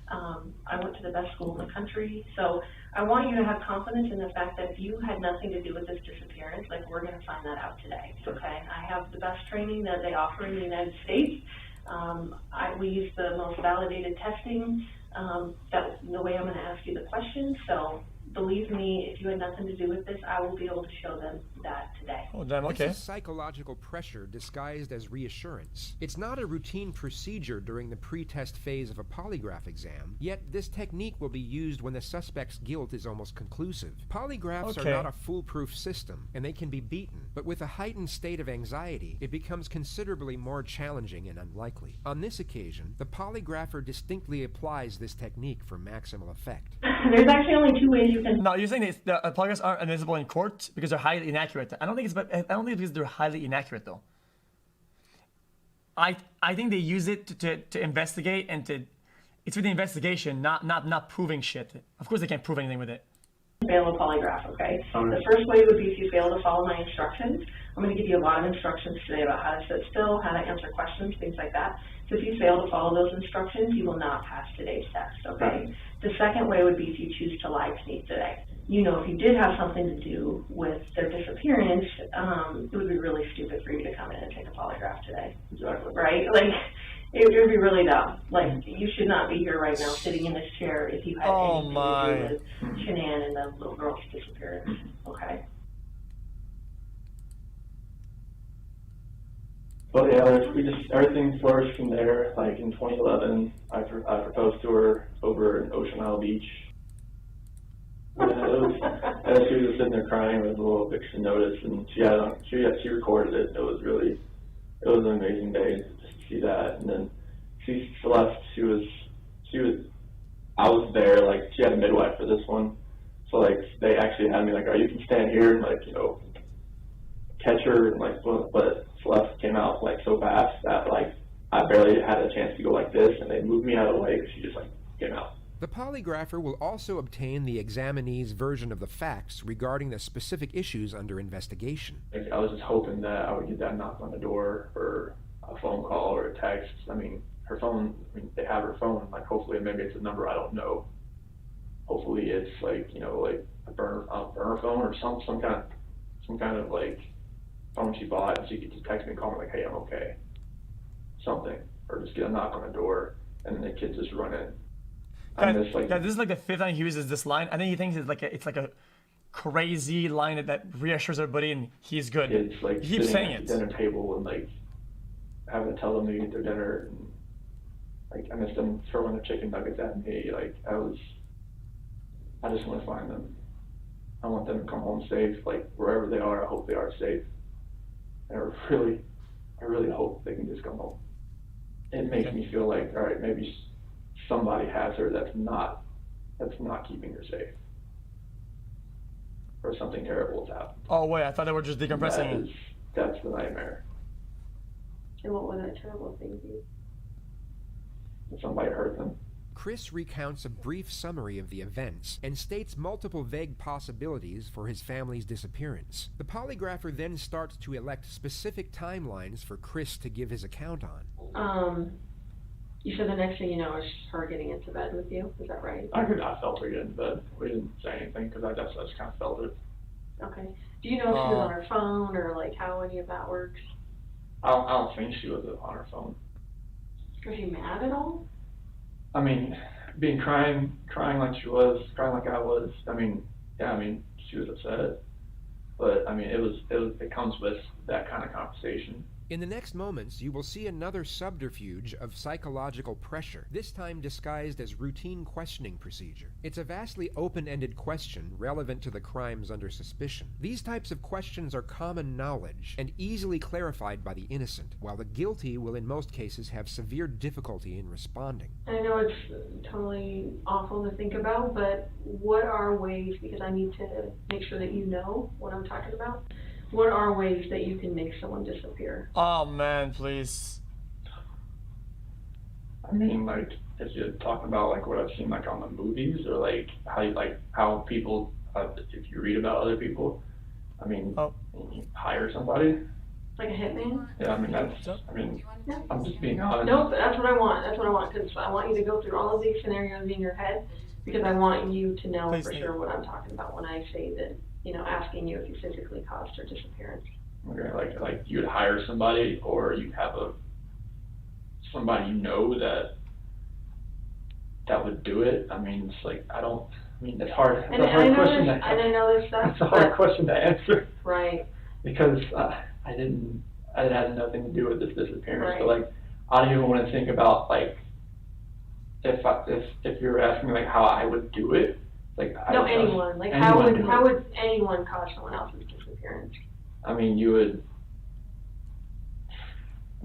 I went to the best school in the country. So I want you to have confidence in the fact that if you had nothing to do with this disappearance, like, we're going to find that out today, okay? I have the best training that they offer in the United States. We use the most validated testing. That's the way I'm going to ask you the question. So believe me, if you had nothing to do with this, I will be able to show them that today. Oh, damn, okay. This is psychological pressure disguised as reassurance. It's not a routine procedure during the pre-test phase of a polygraph exam, yet this technique will be used when the suspect's guilt is almost conclusive. Polygraphs are not a foolproof system, and they can be beaten, but with a heightened state of anxiety, it becomes considerably more challenging and unlikely. On this occasion, the polygrapher distinctly applies this technique for maximal effect. There's actually only 2 ways you can... No, you're saying that the polygraphs aren't admissible in court because they're highly inaccurate. I don't think it's because they're highly inaccurate though. I think they use it to investigate and it's for the investigation, not proving shit. Of course they can't prove anything with it. Fail a polygraph, okay? The first way would be if you fail to follow my instructions. I'm going to give you a lot of instructions today about how to sit still, how to answer questions, things like that. So if you fail to follow those instructions, you will not pass today's test, okay? The second way would be if you choose to lie to me today. You know, if you did have something to do with their disappearance, it would be really stupid for you to come in and take a polygraph today. Exactly. Right? Like, it would be really dumb. Like, you should not be here right now sitting in this chair if you had anything to do with Shanann and the little girl's disappearance, okay? But yeah, everything flourished from there. Like in 2011, I proposed to her over in Ocean Isle Beach. Yeah, and she was just sitting there crying with a little picture notice, and she recorded it. It was an amazing day just to see that. And then she left. I was there. Like, she had a midwife for this one, so like they actually had me like, "Oh, you can stand here and like, you know, catch her." And like, but Celeste came out like so fast that like I barely had a chance to go like this, and they moved me out of the way because she just like came out. The polygrapher will also obtain the examinee's version of the facts regarding the specific issues under investigation. Like, I was just hoping that I would get that knock on the door or a phone call or a text. I mean, her phone, they have her phone. Like, hopefully maybe it's a number I don't know. Hopefully it's like, you know, like a burner phone or some kind of like phone she bought, and she could just text me and call me like, "Hey, I'm okay." Something. Or just get a knock on the door and then the kids just run in. This is like the 5th time he uses this line. I think he thinks it's like a crazy line that reassures everybody, and he's good. Kids like he keeps saying at the dinner table and like having to tell them to eat their dinner, and like I miss them throwing the chicken nuggets at me. Like I just want to find them. I want them to come home safe. Like, wherever they are, I hope they are safe. And I really hope they can just come home. It makes me feel like, all right, maybe somebody has her that's not keeping her safe, or something terrible has happened. Oh wait, I thought they were just decompressing. That's the nightmare. And what would that terrible thing be? That somebody hurt them. Chris recounts a brief summary of the events and states multiple vague possibilities for his family's disappearance. The polygrapher then starts to elect specific timelines for Chris to give his account on. You said the next thing you know is her getting into bed with you. Is that right? I felt her get into bed. We didn't say anything because I just kind of felt it. Okay. Do you know if she was on her phone or like how any of that works? I don't think she was on her phone. Was she mad at all? I mean, crying like she was, crying like I was. I mean, she was upset, but I mean, it comes with that kind of conversation. In the next moments, you will see another subterfuge of psychological pressure, this time disguised as routine questioning procedure. It's a vastly open-ended question relevant to the crimes under suspicion. These types of questions are common knowledge and easily clarified by the innocent, while the guilty will in most cases have severe difficulty in responding. I know it's totally awful to think about, but what are ways, because I need to make sure that you know what I'm talking about, what are ways that you can make someone disappear? Oh man, please. I mean, like, if you're talking about like what I've seen like on the movies, or like how people, if you read about other people, I mean, you hire somebody. Like a hitman? Yeah, I mean I'm just being honest. Nope, that's what I want. That's what I want, because I want you to go through all of these scenarios in your head, because I want you to know for sure what I'm talking about when I say that, asking you if you physically caused her disappearance. Okay, like you'd hire somebody, or you'd have somebody that would do it. I mean, it's like it's hard. It's a hard question. I know this stuff. It's a hard question to answer. Right. Because it had nothing to do with this disappearance. Right. So like, I don't even want to think about like if you're asking me like how I would do it. Like anyone. Like how would anyone cause someone else's disappearance? I mean, you would.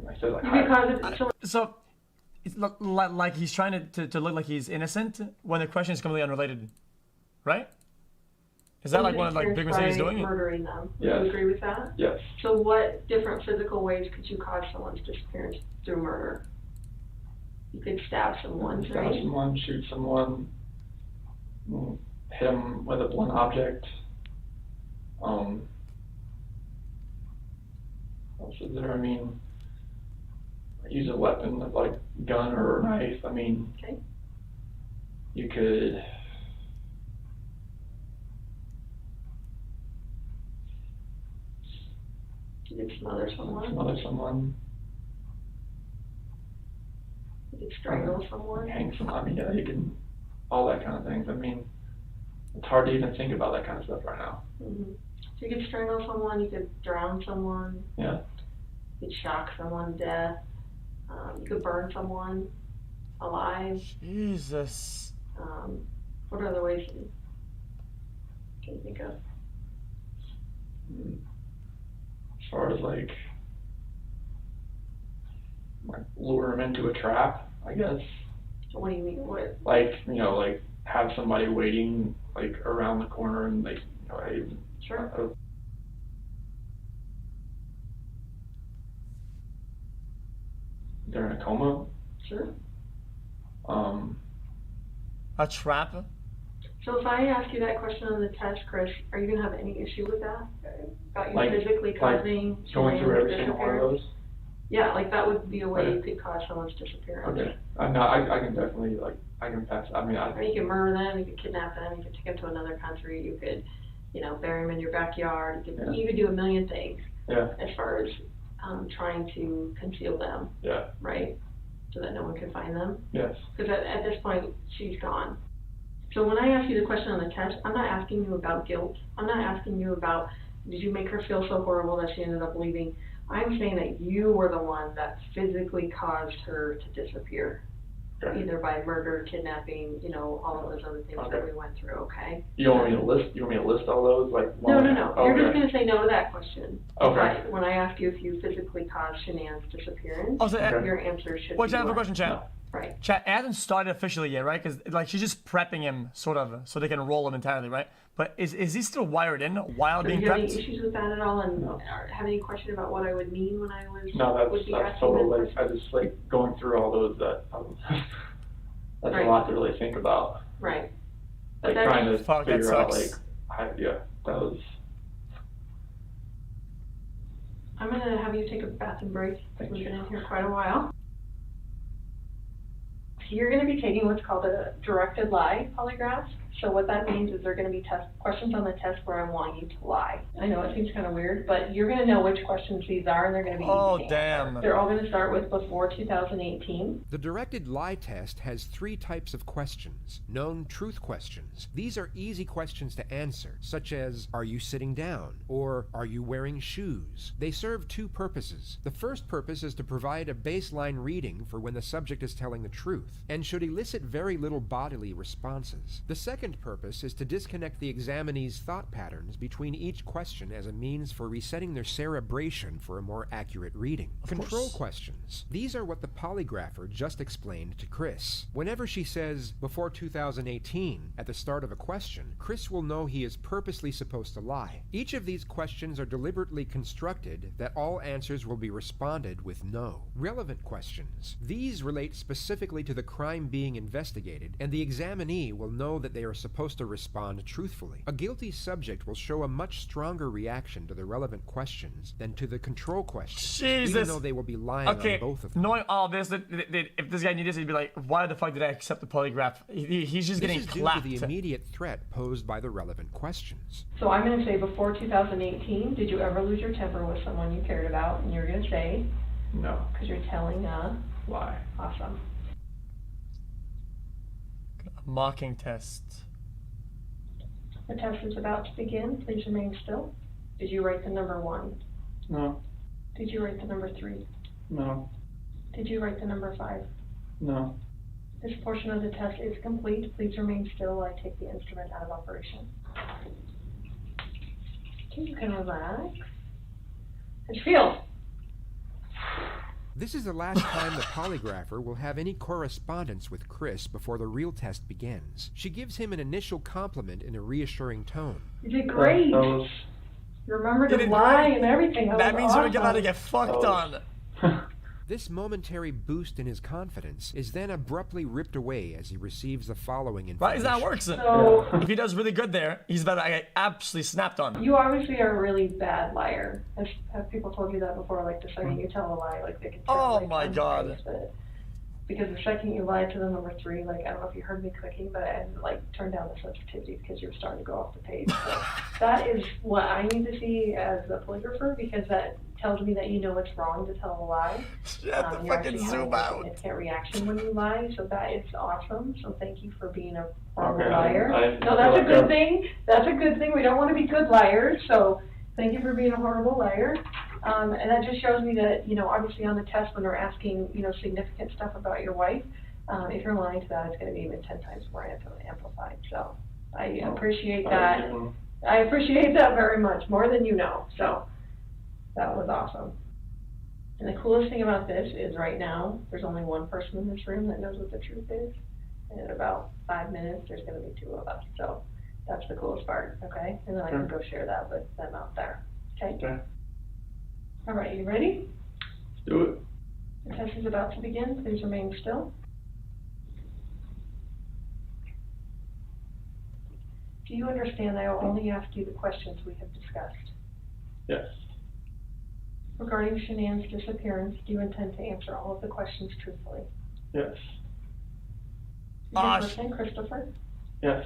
I said like. You could cause it. So, it's like he's trying to look like he's innocent when the question is completely unrelated, right? Is that like one of like big mistakes he's doing? Murdering them. Yes. Do you agree with that? Yes. So what different physical ways could you cause someone's disappearance through murder? You could stab someone, right? Stab someone, shoot someone, hit them with a blunt object. What else is there? I mean, use a weapon like gun or a knife. I mean, okay. You could. You could smother someone. You could strangle someone. Hang someone. I mean, yeah, you can. All that kind of things. I mean, it's hard to even think about that kind of stuff right now. Mm-hmm. So you could strangle someone. You could drown someone. Yeah. You could shock someone to death. You could burn someone alive. Jesus. What other ways can you think of? As far as like lure them into a trap, I guess. What do you mean? What? Like, like have somebody waiting like around the corner and like, hey. Sure. They're in a coma. Sure. A trap? So if I ask you that question on the test, Chris, are you going to have any issue with that? About you Like, physically causing going through every single one of disappearance? those? Yeah, like that would be a way Okay. you could cause someone's disappearance. Okay. No, I can definitely, I can pass. I mean, Or you could murder them, you could kidnap them, you could take them to another country, you could, bury them in your backyard. You could do a million things yeah, as far as trying to conceal them, yeah, right? So that no one can find them. yes. Because at this point, she's gone. So when I ask you the question on the test, I'm not asking you about guilt. I'm not asking you about, did you make her feel so horrible that she ended up leaving? I'm saying that you were the one that physically caused her to disappear. Okay. Either by murder, kidnapping, all of those other things that Okay. we went through, okay? You want me to list all those? Like No. Oh, You're just okay. going to say no to that question. Okay. When I ask you if you physically caused Shanann's disappearance, Also, your answer should what's be that for what? question, chat? No. Right. Chat, it hasn't started officially yet, right? Because like she's just prepping him, sort of, so they can roll him entirely, right? But is he still wired in while So being do you have any prepped? issues with that at all, and No. have any question about what I would mean when I was No, would be that's asking total. that Like, I question? just like going through all those that. That's Right. a lot to really think about. Right. But Like that's- trying to Fuck, that figure out like, sucks. that was. I'm going to have you take a bathroom break. Thank We've you. been in here quite a while. So you're going to be taking what's called a directed lie polygraph. So what that means is there are going to be questions on the test where I want you to lie. I know it seems kind of weird, but you're going to know which questions these are, and they're going to be easy to answer. They're all going to start with before 2018. The directed lie test has 3 types of questions. Known truth questions. These are easy questions to answer, such as, are you sitting down? Or, are you wearing shoes? They serve 2 purposes. The first purpose is to provide a baseline reading for when the subject is telling the truth, and should elicit very little bodily responses. The second purpose is to disconnect the examinee's thought patterns between each question as a means for resetting their cerebration for a more accurate reading. Control questions. These are what the polygrapher just explained to Chris. Whenever she says, before 2018, at the start of a question, Chris will know he is purposely supposed to lie. Each of these questions are deliberately constructed that all answers will be responded with no. Relevant questions. These relate specifically to the crime being investigated, and the examinee will know that they are supposed to respond truthfully. A guilty subject will show a much stronger reaction to the relevant questions than to the control questions, even though they will be lying on both of them. Knowing all this, if this guy knew this, he'd be like, why the fuck did I accept the polygraph? He's just getting clapped. This is due to the immediate threat posed by the relevant questions. So I'm going to say before 2018, did you ever lose your temper with someone you cared about? And you're going to say, No. because you're telling a Lie. Awesome. Mocking test. The test is about to begin. Please remain still. Did you write the number 1? No. Did you write the number 3? No. Did you write the number 5? No. This portion of the test is complete. Please remain still while I take the instrument out of operation. Okay, you can relax. And feel. This is the last time the polygrapher will have any correspondence with Chris before the real test begins. She gives him an initial compliment in a reassuring tone. You did great. You remembered to lie and everything. That means awesome. we're about to get fucked on. This momentary boost in his confidence is then abruptly ripped away as he receives the following information. Right, is that works? So, if he does really good there, he's about to get absolutely snapped on. you obviously are a really bad liar. Have people told you that before? Like the second you tell a lie, like they can tell. Oh like, my god. Because the second you lied to the number 3, like I don't know if you heard me clicking, but I had like turned down the sensitivity because you were starting to go off the page. So that is what I need to see as a polygrapher, because that tells me that you know it's wrong to tell a lie. You have to fucking zoom out. Significant reaction when you lie, so that is awesome. So thank you for being a horrible liar. No, that's a good thing. That's a good thing. We don't want to be good liars, so thank you for being a horrible liar. And that just shows me that, you know, obviously on the test when they're asking, you know, significant stuff about your wife, if you're lying to that, it's going to be even 10 times more amplified. So I appreciate that. I appreciate that very much, more than you know. So that was awesome. And the coolest thing about this is right now, there's only one person in this room that knows what the truth is. And in about 5 minutes, there's going to be 2 of us. So that's the coolest part, okay? And then I can go share that with them out there, okay? All right, you ready? Let's do it. The test is about to begin. Please remain still. Do you understand I will only ask you the questions we have discussed? Yes. Regarding Shanann's disappearance, do you intend to answer all of the questions truthfully? Yes. Is your first name Christopher? Yes.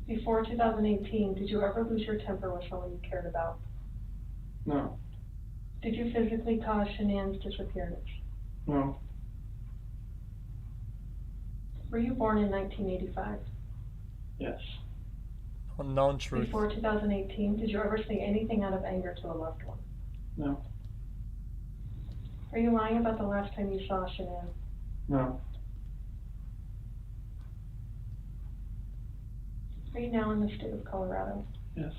Before 2018, did you ever lose your temper with someone you cared about? No. Did you physically cause Shanann's disappearance? No. Were you born in 1985? Yes. Unknown truth. Before 2018, did you ever say anything out of anger to a loved one? No. Are you lying about the last time you saw Shanann? No. Are you now in the state of Colorado? Yes.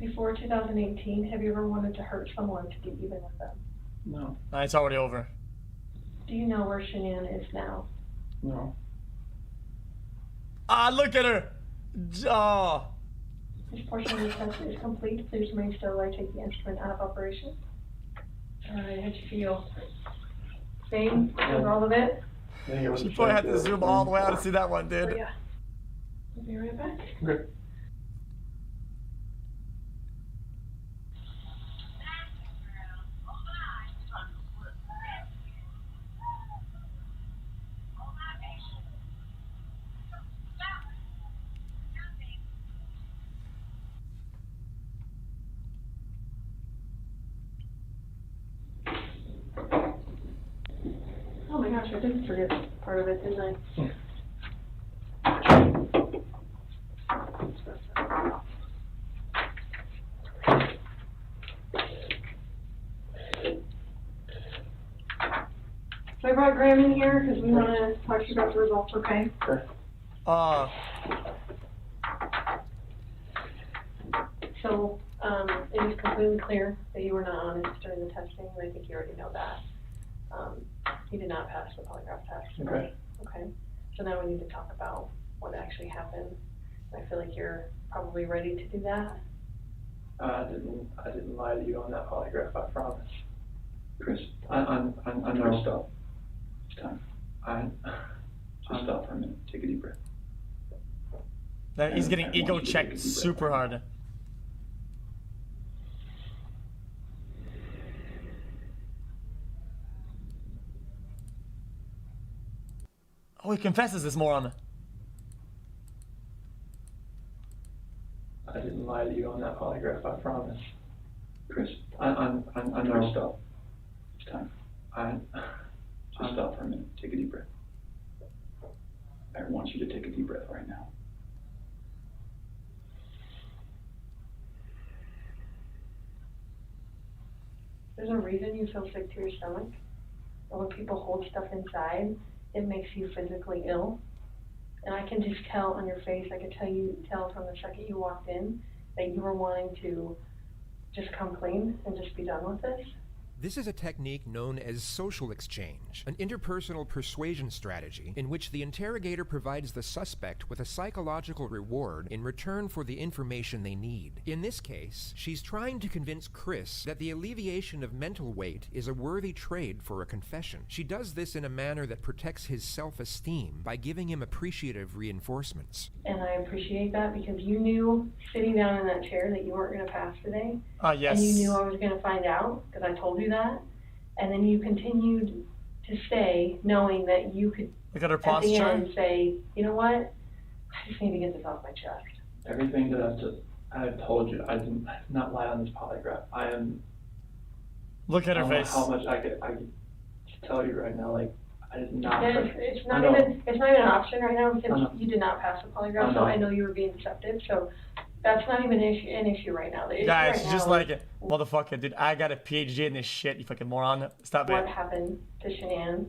Before 2018, have you ever wanted to hurt someone to get even with them? No. It's already over. Do you know where Shanann is now? No. Look at her! Oh. This portion of the test is complete. Please remain still while I take the instrument out of operation. All right, how'd you feel? Same with all of it? She probably had to zoom all the way out to see that one, dude. Yeah. I'll be right back. Okay. gosh, I did forget part of it, didn't I? So I brought Graham in here because we want to talk to you about the results, okay? Sure. So, it is completely clear that you were not honest during the testing, and I think you already know that. You did not pass the polygraph test. Okay. Okay, so now we need to talk about what actually happened. I feel like you're probably ready to do that. I didn't lie to you on that polygraph, I promise. Chris, I Chris, know. stop. It's time. Just stop for a minute. Take a deep breath. He's getting I want ego you to take a checked deep breath. super hard. Oh, he confesses, this moron. I didn't lie to you on that polygraph, I promise. Chris, I Chris, know. stop. It's time. Just stop for a minute. Take a deep breath. I want you to take a deep breath right now. There's a reason you feel sick to your stomach. And when people hold stuff inside, it makes you physically ill. And I can just tell on your face, I could tell from the second you walked in that you were wanting to just come clean and just be done with this. This is a technique known as social exchange, an interpersonal persuasion strategy in which the interrogator provides the suspect with a psychological reward in return for the information they need. In this case, she's trying to convince Chris that the alleviation of mental weight is a worthy trade for a confession. She does this in a manner that protects his self-esteem by giving him appreciative reinforcements. And I appreciate that because you knew sitting down in that chair that you weren't going to pass today. Yes. And you knew I was going to find out because I told you that. And then you continued to stay knowing that you could, Look at her at the posture. end, say, you know what? I just need to get this off my chest. Everything that I've told you, I did not lie on this polygraph. Look at I her don't know face. how much I could tell you right now, like, I did not. It's I not know. even an option right now I because know. you did not pass the I polygraph, so know. I know you were being deceptive. So that's not even an issue right now. The issue Guys, right she's just now like, is motherfucker, dude, I got a PhD in this shit, you fucking moron. Stop what it. happened to Shanann,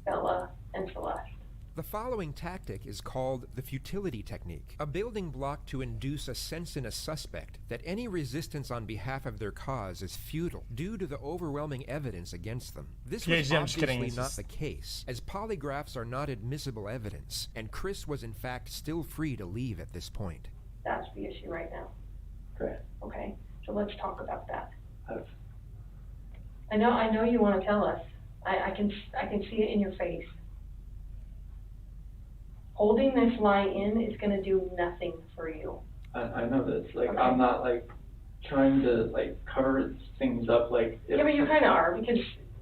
Bella, and Celeste. The following tactic is called the futility technique, a building block to induce a sense in a suspect that any resistance on behalf of their cause is futile due to the overwhelming evidence against them. This was PhD, I'm just kidding. obviously It's not just- the case, as polygraphs are not admissible evidence, and Chris was in fact still free to leave at this point. That's the issue right now. Okay. Okay, so let's talk about that. I've- I know you want to tell us. I can see it in your face. Holding this lie in is going to do nothing for you. I know this. Like, Okay. I'm not, like, trying to, like, cover things up, like... Yeah, but you kind of are because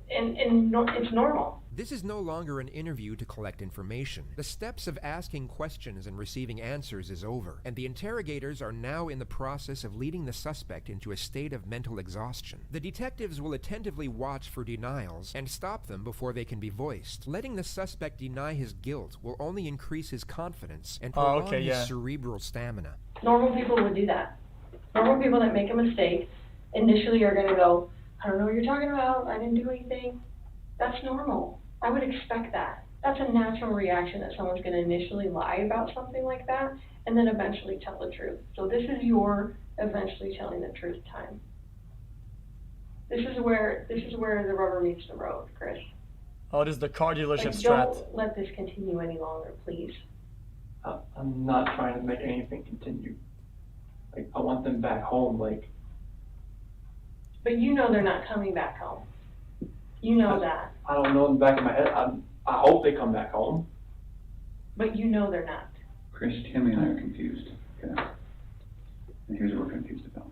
it's normal. This is no longer an interview to collect information. The steps of asking questions and receiving answers is over, and the interrogators are now in the process of leading the suspect into a state of mental exhaustion. The detectives will attentively watch for denials and stop them before they can be voiced. Letting the suspect deny his guilt will only increase his confidence and prolong his cerebral stamina. Normal people would do that. Normal people that make a mistake initially are going to go, I don't know what you're talking about. I didn't do anything. That's normal. I would expect that. That's a natural reaction that someone's going to initially lie about something like that and then eventually tell the truth. So this is your eventually telling the truth time. This is where the rubber meets the road, Chris. Oh, this is the car dealership Like, strat. don't let this continue any longer, please. I'm not trying to make anything continue. Like, I want them back home, like... But you know they're not coming back home. You know that. I don't know in the back of my head. I hope they come back home. But you know they're not. Chris, Tammy and I are confused, okay? And here's what we're confused about.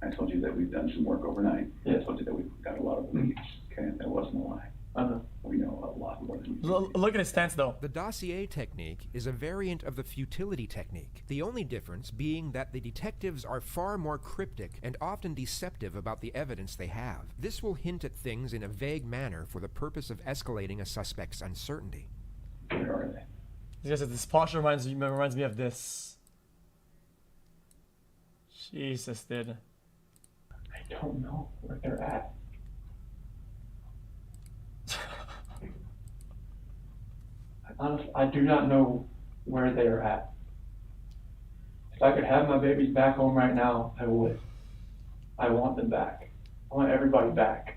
I told you that we've done some work overnight. Yeah. I told you that we've got a lot of leads, okay? That wasn't a lie. We know a lot more than you do. Look at his stance, though. The dossier technique is a variant of the futility technique, the only difference being that the detectives are far more cryptic and often deceptive about the evidence they have. This will hint at things in a vague manner for the purpose of escalating a suspect's uncertainty. Where are they? Yes, this posture reminds me of this. Jesus, dude. I don't know where they're at. Honestly, I do not know where they are at. If I could have my babies back home right now, I would. I want them back. I want everybody back.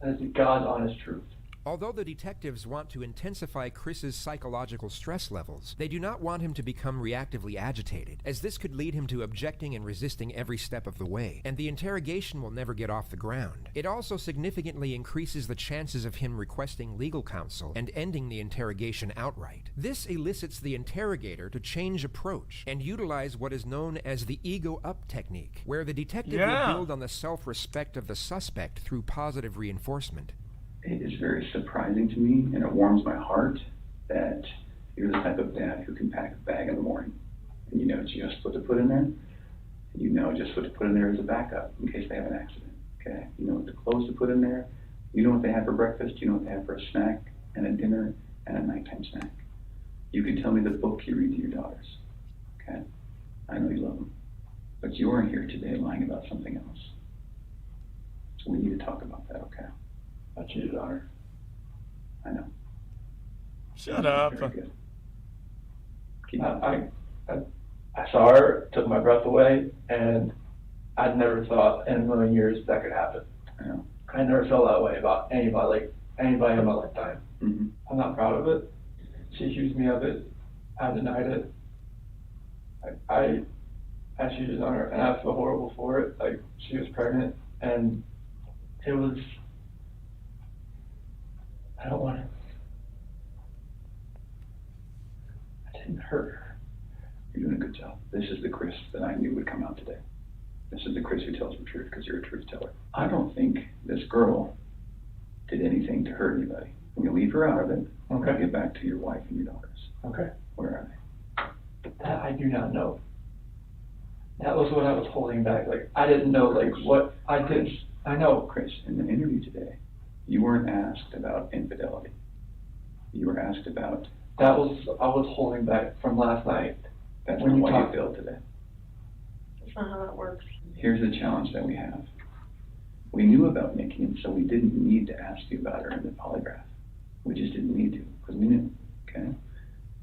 That is the God's honest truth. Although the detectives want to intensify Chris's psychological stress levels, they do not want him to become reactively agitated, as this could lead him to objecting and resisting every step of the way, and the interrogation will never get off the ground. It also significantly increases the chances of him requesting legal counsel and ending the interrogation outright. This elicits the interrogator to change approach and utilize what is known as the ego-up technique, where the detective will build on the self-respect of the suspect through positive reinforcement. It is very surprising to me, and it warms my heart that you're the type of dad who can pack a bag in the morning, and you know just what to put in there, and you know just what to put in there as a backup in case they have an accident, okay? You know what the clothes to put in there, you know what they have for breakfast, you know what they have for a snack, and a dinner, and a nighttime snack. You can tell me the book you read to your daughters, okay? I know you love them, but you are here today lying about something else. So we need to talk about that, okay? About your daughter. I know. Shut up. Very good. I saw her, took my breath away, and I'd never thought in a million years that could happen. I know. I never felt that way about anybody in my lifetime. Mm-hmm. I'm not proud of it. She accused me of it. I denied it. I cheated on her, and I feel horrible for it. Like, she was pregnant, and it was. I don't want to. I didn't hurt her. You're doing a good job. This is the Chris that I knew would come out today. This is the Chris who tells the truth because you're a truth teller. I don't think this girl did anything to hurt anybody. When you leave her out of it, okay, get back to your wife and your daughters. Okay. Where are they? That I do not know. That was what I was holding back. Like, I didn't know, like, what I did. I know. Chris, in the interview today, you weren't asked about infidelity. You were asked about... I was holding back from last night. That's not why you failed today. That's not how that works. Here's the challenge that we have. We knew about Nikki, and so we didn't need to ask you about her in the polygraph. We just didn't need to, because we knew, okay?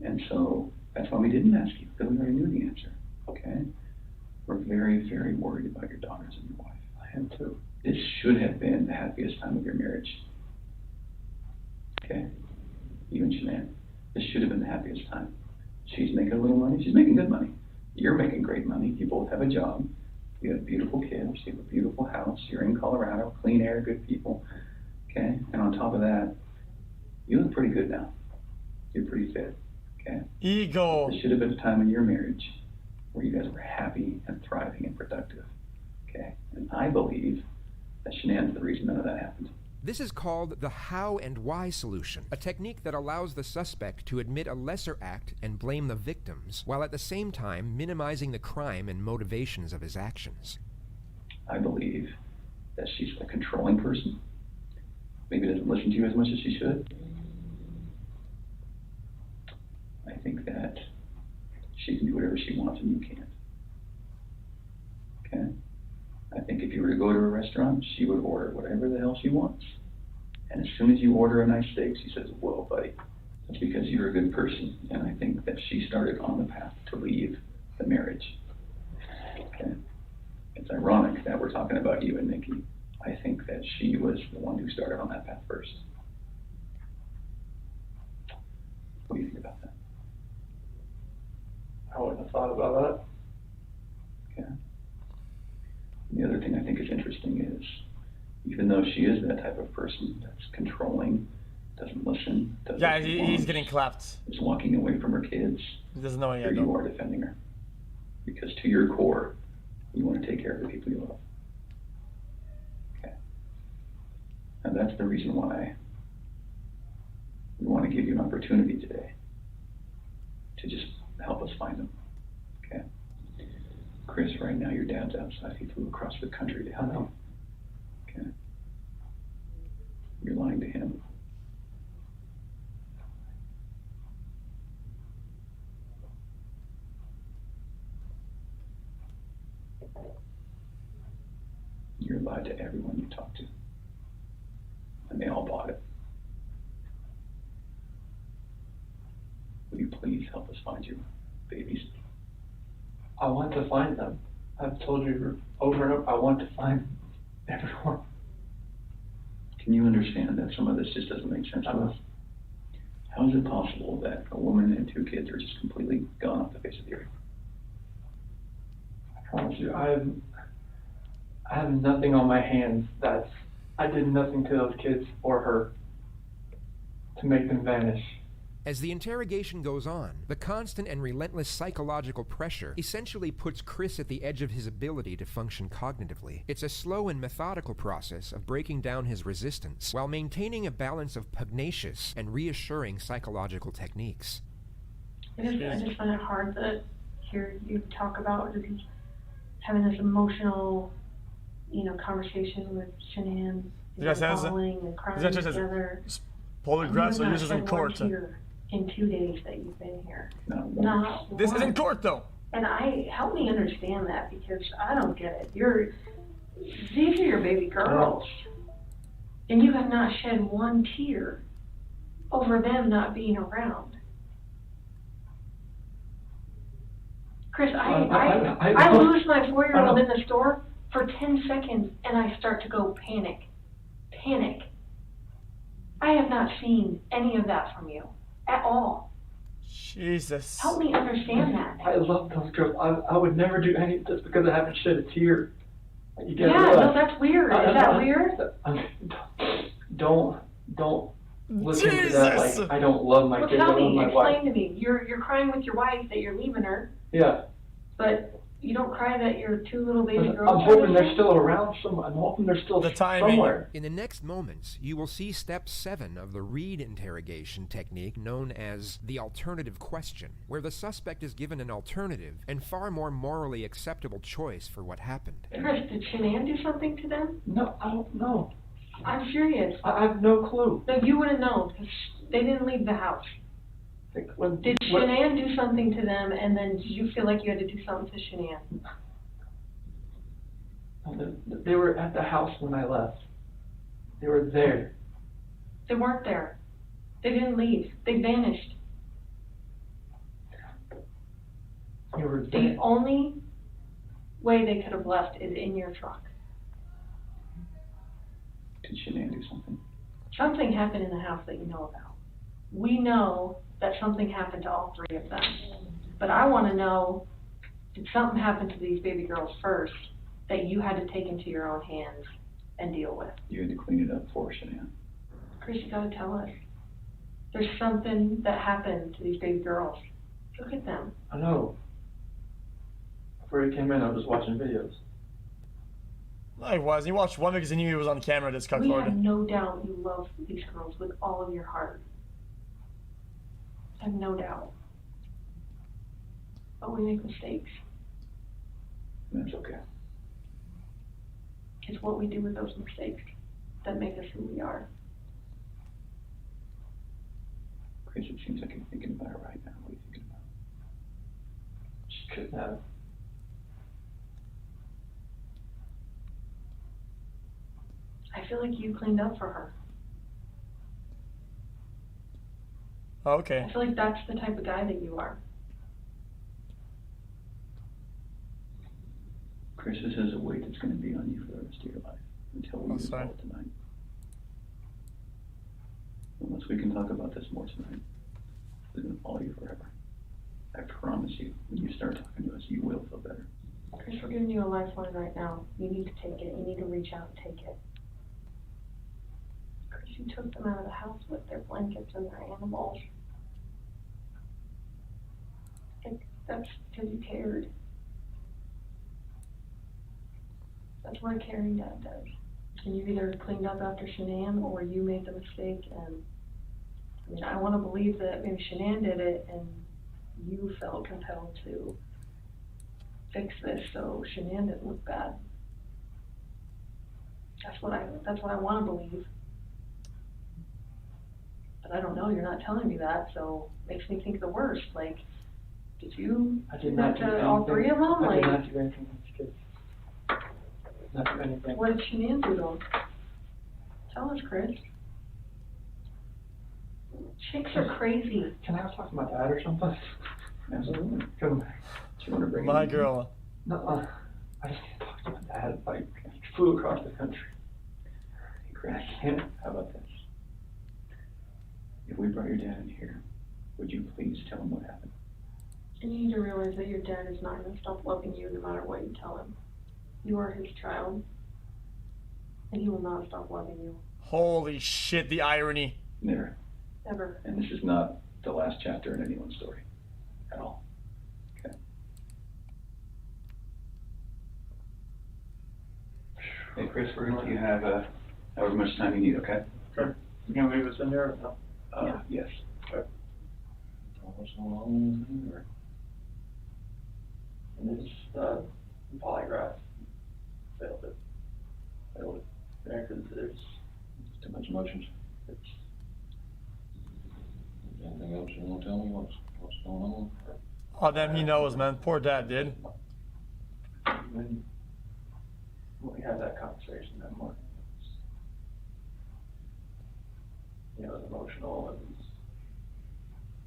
And so that's why we didn't ask you, because we already knew the answer, okay? We're very, very worried about your daughters and your wife. I am too. This should have been the happiest time of your marriage. Okay? You and Shanann. This should have been the happiest time. She's making a little money. She's making good money. You're making great money. You both have a job. You have beautiful kids. You have a beautiful house. You're in Colorado. Clean air, good people. Okay? And on top of that, you look pretty good now. You're pretty fit. Okay? Ego. This should have been a time in your marriage where you guys were happy and thriving and productive. Okay? And I believe that Shanann's the reason none of that happened. This is called the how and why solution, a technique that allows the suspect to admit a lesser act and blame the victims, while at the same time minimizing the crime and motivations of his actions. I believe that she's a controlling person. Maybe doesn't listen to you as much as she should. I think that she can do whatever she wants and you can't. Okay? I think if you were to go to a restaurant, she would order whatever the hell she wants. And as soon as you order a nice steak, she says, whoa, buddy, that's because you're a good person. And I think that she started on the path to leave the marriage. Okay? It's ironic that we're talking about you and Nikki. I think that she was the one who started on that path first. What do you think about that? I wouldn't have thought about Okay. The other thing I think is interesting is, even though she is that type of person that's controlling, doesn't listen, doesn't Yeah, he's getting clapped. is walking away from her kids, He doesn't know here yet. you are defending her. Because to your core, you want to take care of the people you love. Okay. And that's the reason why We want to give you an opportunity today to just help us find them, okay? Chris, right now your dad's outside. He flew across the country to help you, okay? You're lying to him. You're lied to everyone you talk to. And they all bought it. Will you please help us find your babies? I want to find them. I've told you over and over, I want to find everyone. Can you understand that some of this just doesn't make sense to us? How is it possible that a woman and 2 kids are just completely gone off the face of the earth? I promise you, I have nothing on my hands I did nothing to those kids or her to make them vanish. As the interrogation goes on, the constant and relentless psychological pressure essentially puts Chris at the edge of his ability to function cognitively. It's a slow and methodical process of breaking down his resistance while maintaining a balance of pugnacious and reassuring psychological techniques. I just find it hard to hear you talk about just having this emotional, conversation with Shanann, falling and crying together. Polygraphs are used in court. In 2 days that you've been here. Not This is in court, though. And help me understand that, because I don't get it. These are your baby girls. And you have not shed one tear over them not being around. Chris, I lose my 4-year-old in the store for 10 seconds and I start to go panic. I have not seen any of that from you at all. Jesus. Help me understand that. I love those girls. I would never do any just because I haven't shed a tear. You get no, that's weird. Is that weird? Don't look into that like I don't love my kids. Tell me, explain to me. You're crying with your wife that you're leaving her. Yeah. But you don't cry that your 2 little baby girls. I'm hoping they're still around somewhere. I'm hoping they're still somewhere. In the next moments, you will see step 7 of the Reed interrogation technique known as the alternative question, where the suspect is given an alternative and far more morally acceptable choice for what happened. Chris, did Shanann do something to them? No, I don't know. I'm serious. I have no clue. No, you would have known, because they didn't leave the house. Did Shanann do something to them, and then did you feel like you had to do something to Shanann? They were at the house when I left. They were there. They weren't there. They didn't leave. They vanished. They were there. The only way they could have left is in your truck. Did Shanann do something? Something happened in the house that you know about. We know that something happened to all 3 of them. But I want to know, did something happen to these baby girls first that you had to take into your own hands and deal with? You had to clean it up for Shanann. Chris, you got to tell us. There's something that happened to these baby girls. Look at them. I know. Before he came in, I was watching videos. I was. You watched one because you knew he was on camera. This We have no doubt you love these girls with all of your heart. I have no doubt. But we make mistakes. That's okay. It's what we do with those mistakes that make us who we are. Chris, it seems like you're thinking about it right now. What are you thinking about? She couldn't have. I feel like you cleaned up for her. Okay. I feel like that's the type of guy that you are. Chris, this is a weight that's going to be on you for the rest of your life until we resolve it tonight. Unless we can talk about this more tonight, it's going to follow you forever. I promise you, when you start talking to us, you will feel better. Chris, we're giving you a lifeline right now. You need to take it. You need to reach out and take it. Chris, you took them out of the house with their blankets and their animals. That's because you cared. That's what a caring dad does. And you either cleaned up after Shanann or you made the mistake and I mean, I want to believe that maybe Shanann did it and you felt compelled to fix this so Shanann didn't look bad. That's what I want to believe. But I don't know, you're not telling me that, so it makes me think the worst. Like, did you do that to all three of them? I did Like, not do anything to these kids. Not do anything. what did Shanann do to them? Tell us, Chris. Chicks are crazy. Can I talk to my dad or something? Absolutely. Come. Do you want to bring My me? girl. No, I just can't talk to my dad. Like, I flew across the country. Hey, Chris, how about this? If we brought your dad in here, would you please tell him what happened? And you need to realize that your dad is not going to stop loving you no matter what you tell him. You are his child, and he will not stop loving you. Holy shit, the irony. There. Ever. And this is not the last chapter in anyone's story at all. Okay. Hey, Chris, we're going to let you have however much time you need, okay? Sure. You can leave us in there or no? Yes. Okay. What's going on with me, or? And it's, polygraph. Failed it. Yeah, because there's Too much emotions. it's. Anything else you want to tell me? What's going on? Oh, damn, he knows, man. Poor dad did. When we had that conversation that morning, it was emotional and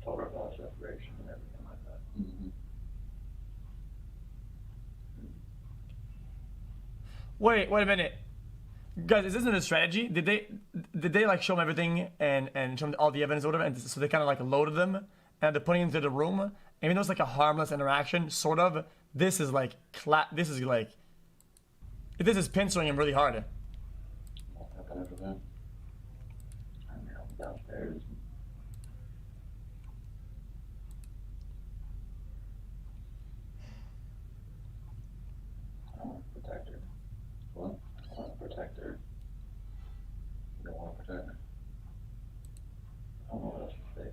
told her about separation and everything like that. Mm-hmm. Wait a minute. Guys, is this a strategy? Did they like show them everything and show them all the evidence or whatever, and so they kind of like loaded them and they're putting them into the room? And even though it's like a harmless interaction, sort of, this is like this is pinching him really hard. What happened after that? I mean, I was downstairs. I want to protect her. What? I want to protect her. You don't want to protect her? I don't know what else to say.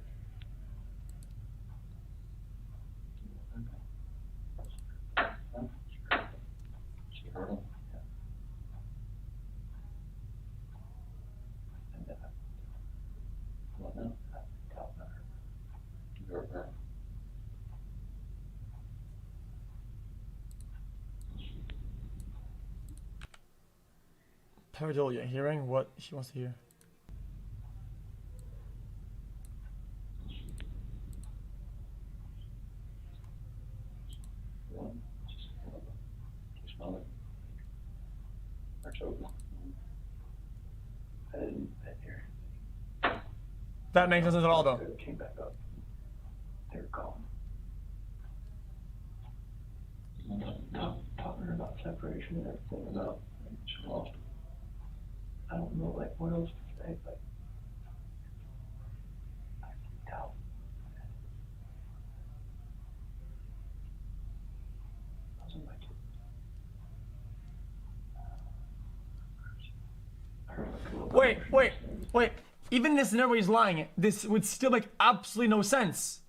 She hurt him? And well, no, I got her. You hurt her? Pareidolia, hearing what she wants to hear. One, just smell it. Or choking. I didn't hear. That makes no sense at all, though. It came back up. They were gone. Talking about separation and everything about she lost. I don't know like what else to say, but I freaked out. I was in my kid. I heard like a little Wait. Even in this scenario where he's lying, this would still make absolutely no sense.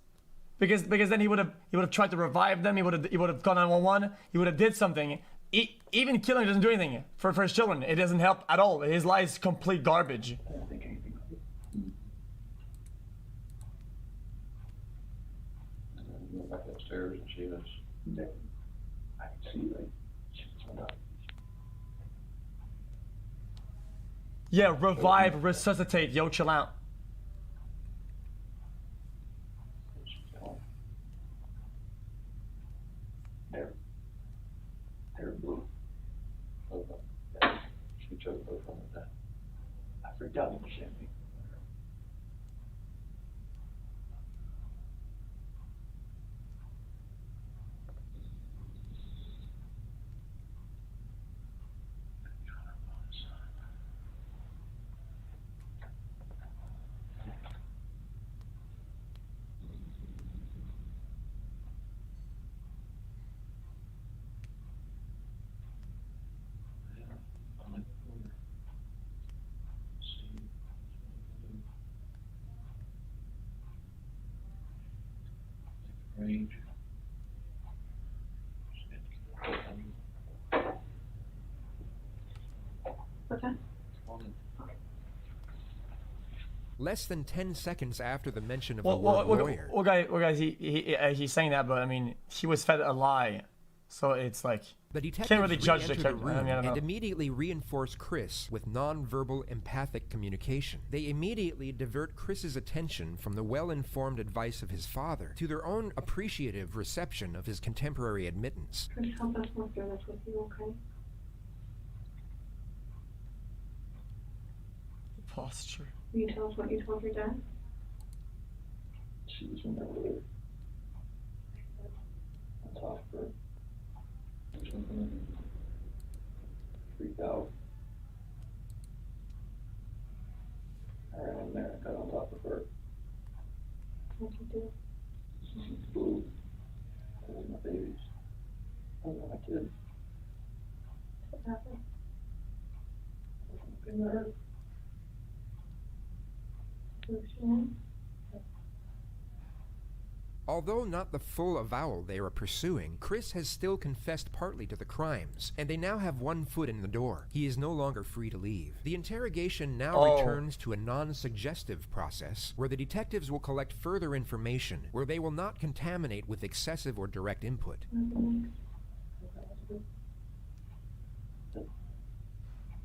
Because then he would have tried to revive them. He would have gone 911. He would have did something. Even killing doesn't do anything for his children. It doesn't help at all. His lie is complete garbage. I didn't think anything of it. And then you went back upstairs and she was... Then I could see like she was up. Yeah, revive, resuscitate. Yo, chill out. She's gone. They're blue. Both of them. Yeah. She choked both of them to death. I freaked out when you sent me. range. Okay. Less than 10 seconds after the mention of Well, the word well, lawyer, guys, he's saying that, but I mean, he was fed a lie, so it's like the can't detectives really judge the re-enter the character. room I don't and know. immediately reinforce Chris with non-verbal empathic communication. They immediately divert Chris's attention from the well-informed advice of his father to their own appreciative reception of his contemporary admittance. Chris, help us work through this with you, okay? Posture. Will you tell us what you told your dad? She was in there with her. On top of her. Or something. Freaked out. I ran in there and got on top of her. What'd you do? She flew. That was my babies. That was my kids. What happened? In there. Although not the full avowal they are pursuing, Chris has still confessed partly to the crimes, and they now have one foot in the door. He is no longer free to leave. The interrogation now returns to a non-suggestive process, where the detectives will collect further information, where they will not contaminate with excessive or direct input. I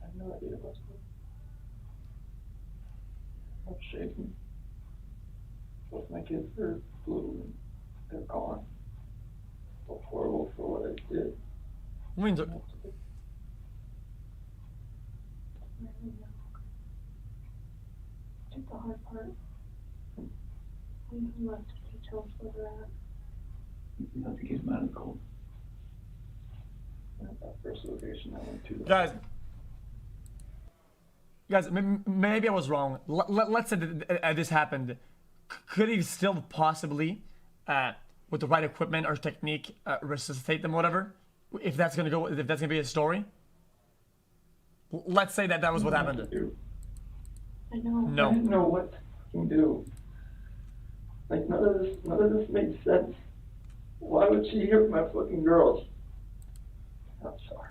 have no idea what's going on. I'm shaking. Both my kids are blue and they're gone. So horrible for what I did. I mean, It's the hard part. We left details where they're at. I think he's mad at cold. At that first location I went to. Guys, maybe I was wrong. Let's say that this happened. Could he still possibly, with the right equipment or technique, resuscitate them, whatever? If that's gonna be a story. Let's say that was what happened. I know. No. I didn't know what to fucking do. Like none of this made sense. Why would she hurt my fucking girls? I'm sorry.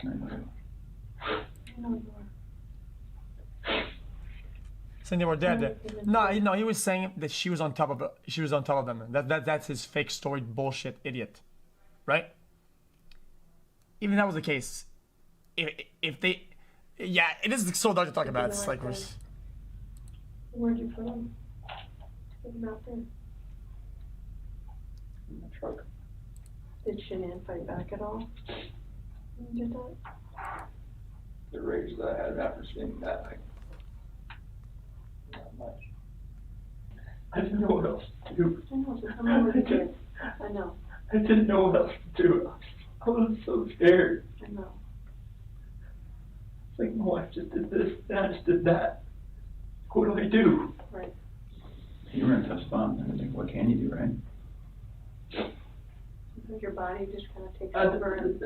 I know. I know you are. Saying they were dead. No, he was saying that she was on top of them. That's his fake story bullshit idiot, right? Even if that was the case, if they, yeah, it is so dark to talk about. It's like, Where'd you put him? Put him out there. In the truck. Did Shanann fight back at all? When you did that? The rage that I had after seeing that, not much. I didn't know what else to do. I know, so tell me what you did. I know. I didn't know what else to do. I was so scared. I know. It's like my wife just did this, and I just did that. What do I do? Right. You were in a tough spot. I was like, what can you do, right? Sometimes your body just kind of takes over and...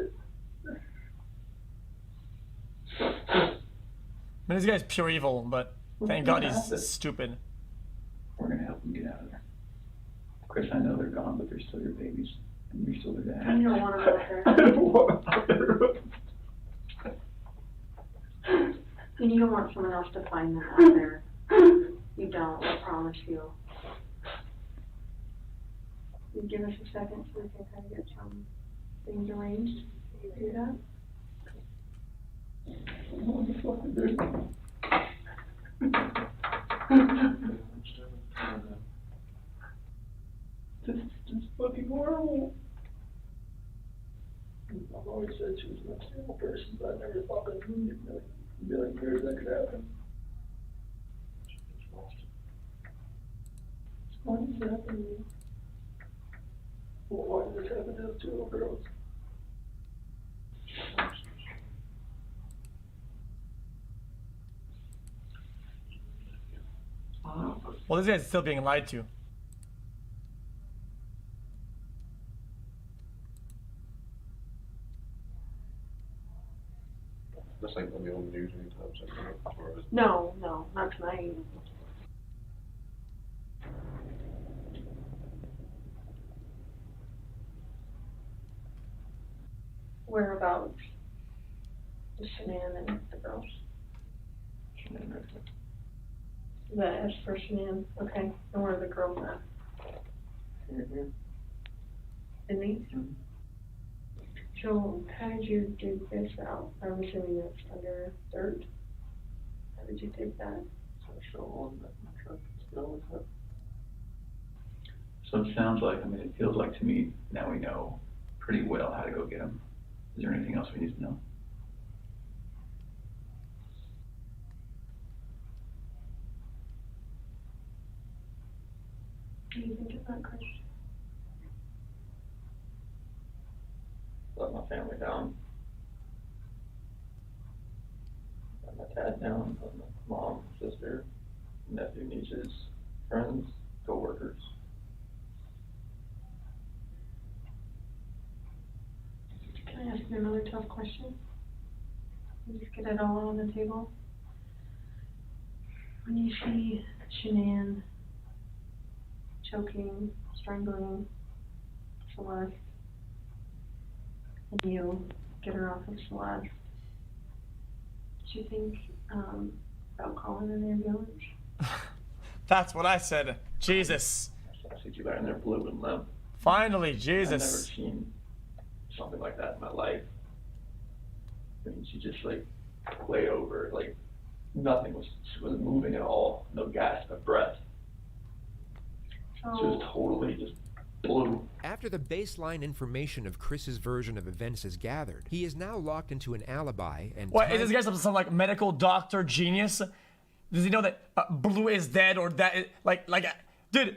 I mean, this guy's pure evil, but thank God he's stupid. We're gonna help them get out of there. Chris, I know they're gone, but they're still your babies, and you're still their dad. And you don't want them out there. I don't want them out there. And you don't want someone else to find them out there. You don't, I promise you. You give us a second so we can kind of get some things arranged. You do that? What the fuck is this? This is just fucking horrible. I've always said she was an unstable person, but I never thought that in a million years that could happen. Why did this happen to me? Well, why did this happen to those two little girls? Well, this guy's still being lied to. That's like on the old news anytime soon. No, not tonight. whereabouts is Shanann and the girls? Shanann right there. Is that S for Shanann? Okay. And where are the girls at? Here. In these? Mhm. So how did you dig this out? I'm assuming that's under dirt. How did you dig that? So shovel in the truck, still with it. So it sounds like, I mean, it feels like to me, now we know pretty well how to go get them. Is there anything else we need to know? What do you think of that, Chris? Let my family down. Let my dad down, let my mom, sister, nephew, nieces, friends, co-workers. Can I ask you another tough question? You just get it all on the table. When you see Shanann choking, strangling Celeste, and you get her off of Celeste, do you think about calling an ambulance? That's what I said. Jesus. I see you laying there blue and limp. Finally, I've Jesus. never seen something like that in my life. I mean, she just like lay over, like nothing was moving at all, no gasp of breath. She was totally just blue. After the baseline information of Chris's version of events is gathered, he is now locked into an alibi and What, is this guy some like medical doctor genius? Does he know that Blue is dead or that, dude,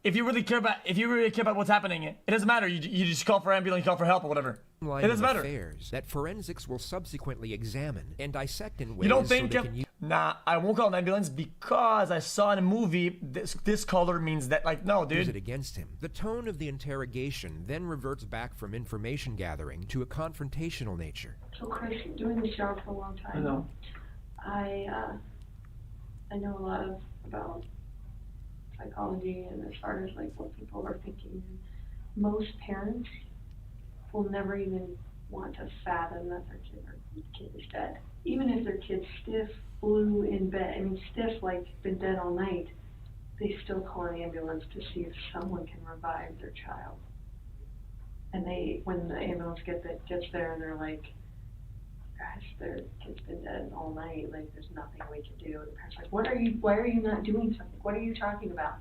if you really care about what's happening, it doesn't matter. You just call for ambulance, you call for help or whatever. line It doesn't of matter. affairs that forensics will subsequently examine and dissect in ways You don't so think they can nah, I won't call an ambulance because I saw in a movie this color means that, like, no, use it dude. against him. The tone of the interrogation then reverts back from information gathering to a confrontational nature. So Chris, doing this job for a long time. I know. I know a lot about psychology and as far as like what people are thinking. Most parents will never even want to fathom that their kid is dead. Even if their kid's stiff, blue in bed, I mean stiff like been dead all night, they still call an ambulance to see if someone can revive their child. And when the ambulance gets there and they're like, gosh, their kid's been dead all night, like there's nothing we can do. And the parents are like, why are you not doing something? What are you talking about?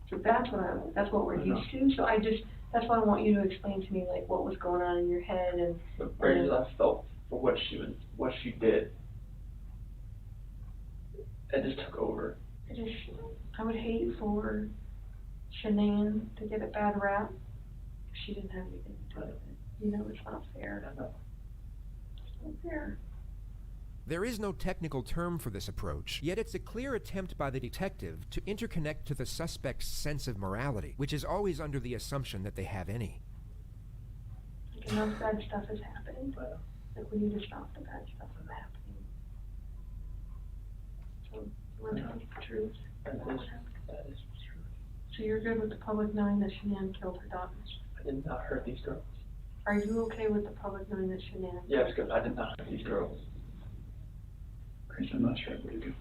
So that's what we're used to. So that's why I want you to explain to me like what was going on in your head and The rage I felt for what she did, it just took over. I would hate for Shanann to get a bad rap if she didn't have anything to do with it. You know, it's not fair. I know. It's not fair. There is no technical term for this approach, yet it's a clear attempt by the detective to interconnect to the suspect's sense of morality, which is always under the assumption that they have any. Like enough bad stuff has happened. Like we need to stop the bad stuff from happening. So you want to tell us the truth? That is true. So you're good with the public knowing that Shanann killed her daughters? I did not hurt these girls. Are you okay with the public knowing that Shanann? Yes, because I did not hurt these girls. Chris, I'm not sure what to do.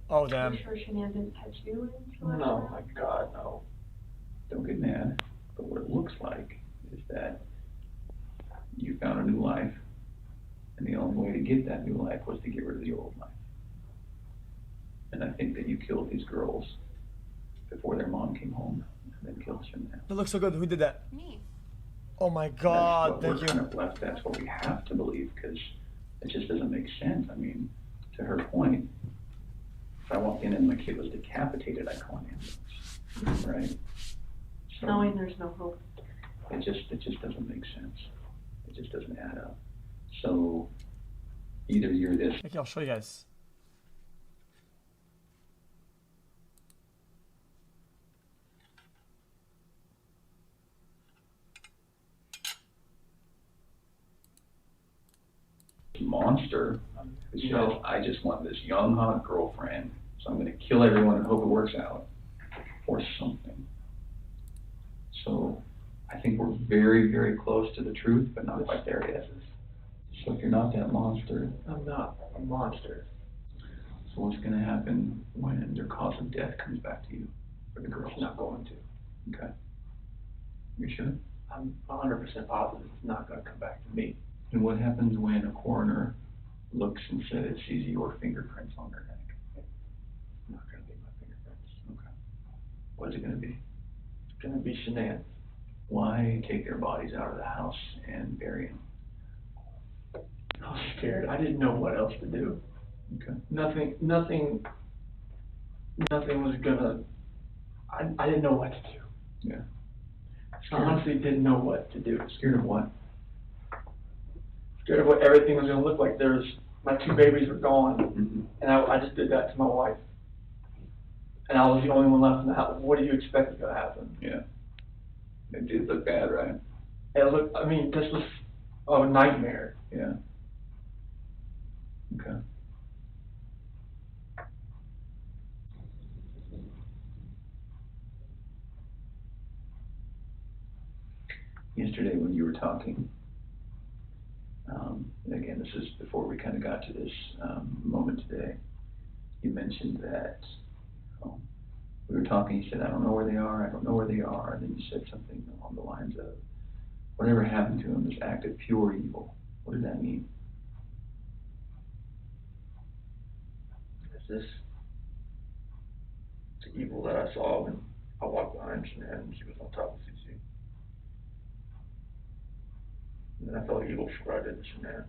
Oh, Are damn. you sure Shanann didn't catch you in? No, my God, no. Don't get mad, but what it looks like is that you found a new life, and the only way to get that new life was to get rid of the old life. And I think that you killed these girls before their mom came home, and then killed Shanann. That looks so good. Who did that? Me. Oh my That's God, what thank we're kind you. of left, that's what we have to believe, because it just doesn't make sense. I mean, to her point, if I walked in and my kid was decapitated, I'd call an ambulance, right? So Knowing there's no hope. it just doesn't make sense. It just doesn't add up. So either you're this Okay, I'll show you guys. monster who says, I just want this young, hot girlfriend, so I'm going to kill everyone and hope it works out, or something. So I I think we're very, very close to the truth, but not quite there yet. So if you're not that monster, I'm not a monster. so what's gonna happen when their cause of death comes back to you, for the girls? It's not going to. Okay. You sure? I'm 100% positive it's not going to come back to me. And what happens when a coroner looks and says, sees your fingerprints on their neck? It's not going to be my fingerprints. Okay. What is it gonna be? It's going to be shenanigans. Why take their bodies out of the house and bury them? I was scared. I didn't know what else to do. Okay. Nothing was gonna, I didn't know what to do. Yeah. I honestly didn't know what to do. Scared of what? Scared of what everything was gonna look like. My 2 babies were gone, Mm-hmm. and I just did that to my wife. And I was the only one left in the house. What do you expect is gonna happen? Yeah. It did look bad, right? It looked, I mean, this was a nightmare. Yeah. Okay. Yesterday when you were talking, and again, this is before we kind of got to this moment today, you mentioned that we were talking, you said, I don't know where they are, I don't know where they are, and then you said something along the lines of, whatever happened to them is act of pure evil. What does that mean? Is this the evil that I saw when I walked behind Shanann and she was on top of CC? And then I felt evil for what I did to Shanann.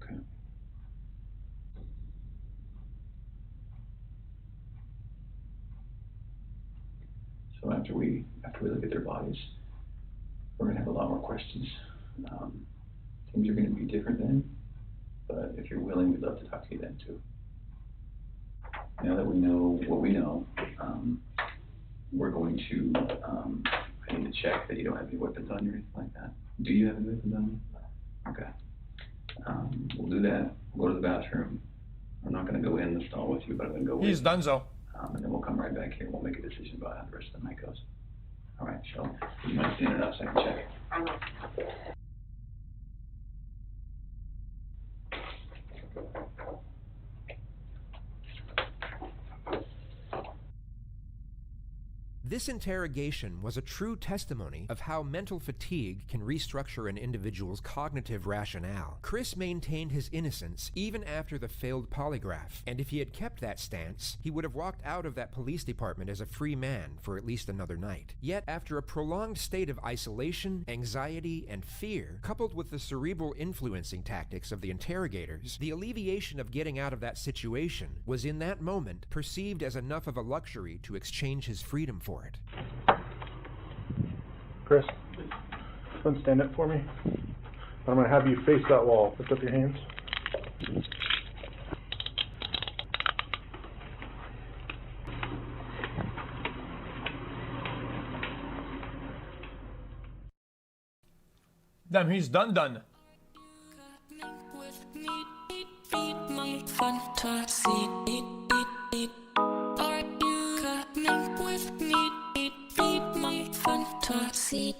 Okay. So after we look at their bodies, we're gonna have a lot more questions. Things are gonna be different then, but if you're willing, we'd love to talk to you then too. Now that we know what we know, we're going to, I need to check that you don't have any weapons on you or anything like that. Do you have any weapons on you? Okay. We'll do that. We'll go to the bathroom. I'm not gonna go in the stall with you, but I'm gonna go in. He's done so. And then we'll come right back here and we'll make a decision about how the rest of the night goes. All right, so you might stand it up so I can check it. This interrogation was a true testimony of how mental fatigue can restructure an individual's cognitive rationale. Chris maintained his innocence even after the failed polygraph, and if he had kept that stance, he would have walked out of that police department as a free man for at least another night. Yet, after a prolonged state of isolation, anxiety, and fear, coupled with the cerebral influencing tactics of the interrogators, the alleviation of getting out of that situation was in that moment perceived as enough of a luxury to exchange his freedom for it. Chris, don't stand up for me. I'm going to have you face that wall. Lift up your hands. Damn, he's done. Are you coming with me? Feed my fantasy.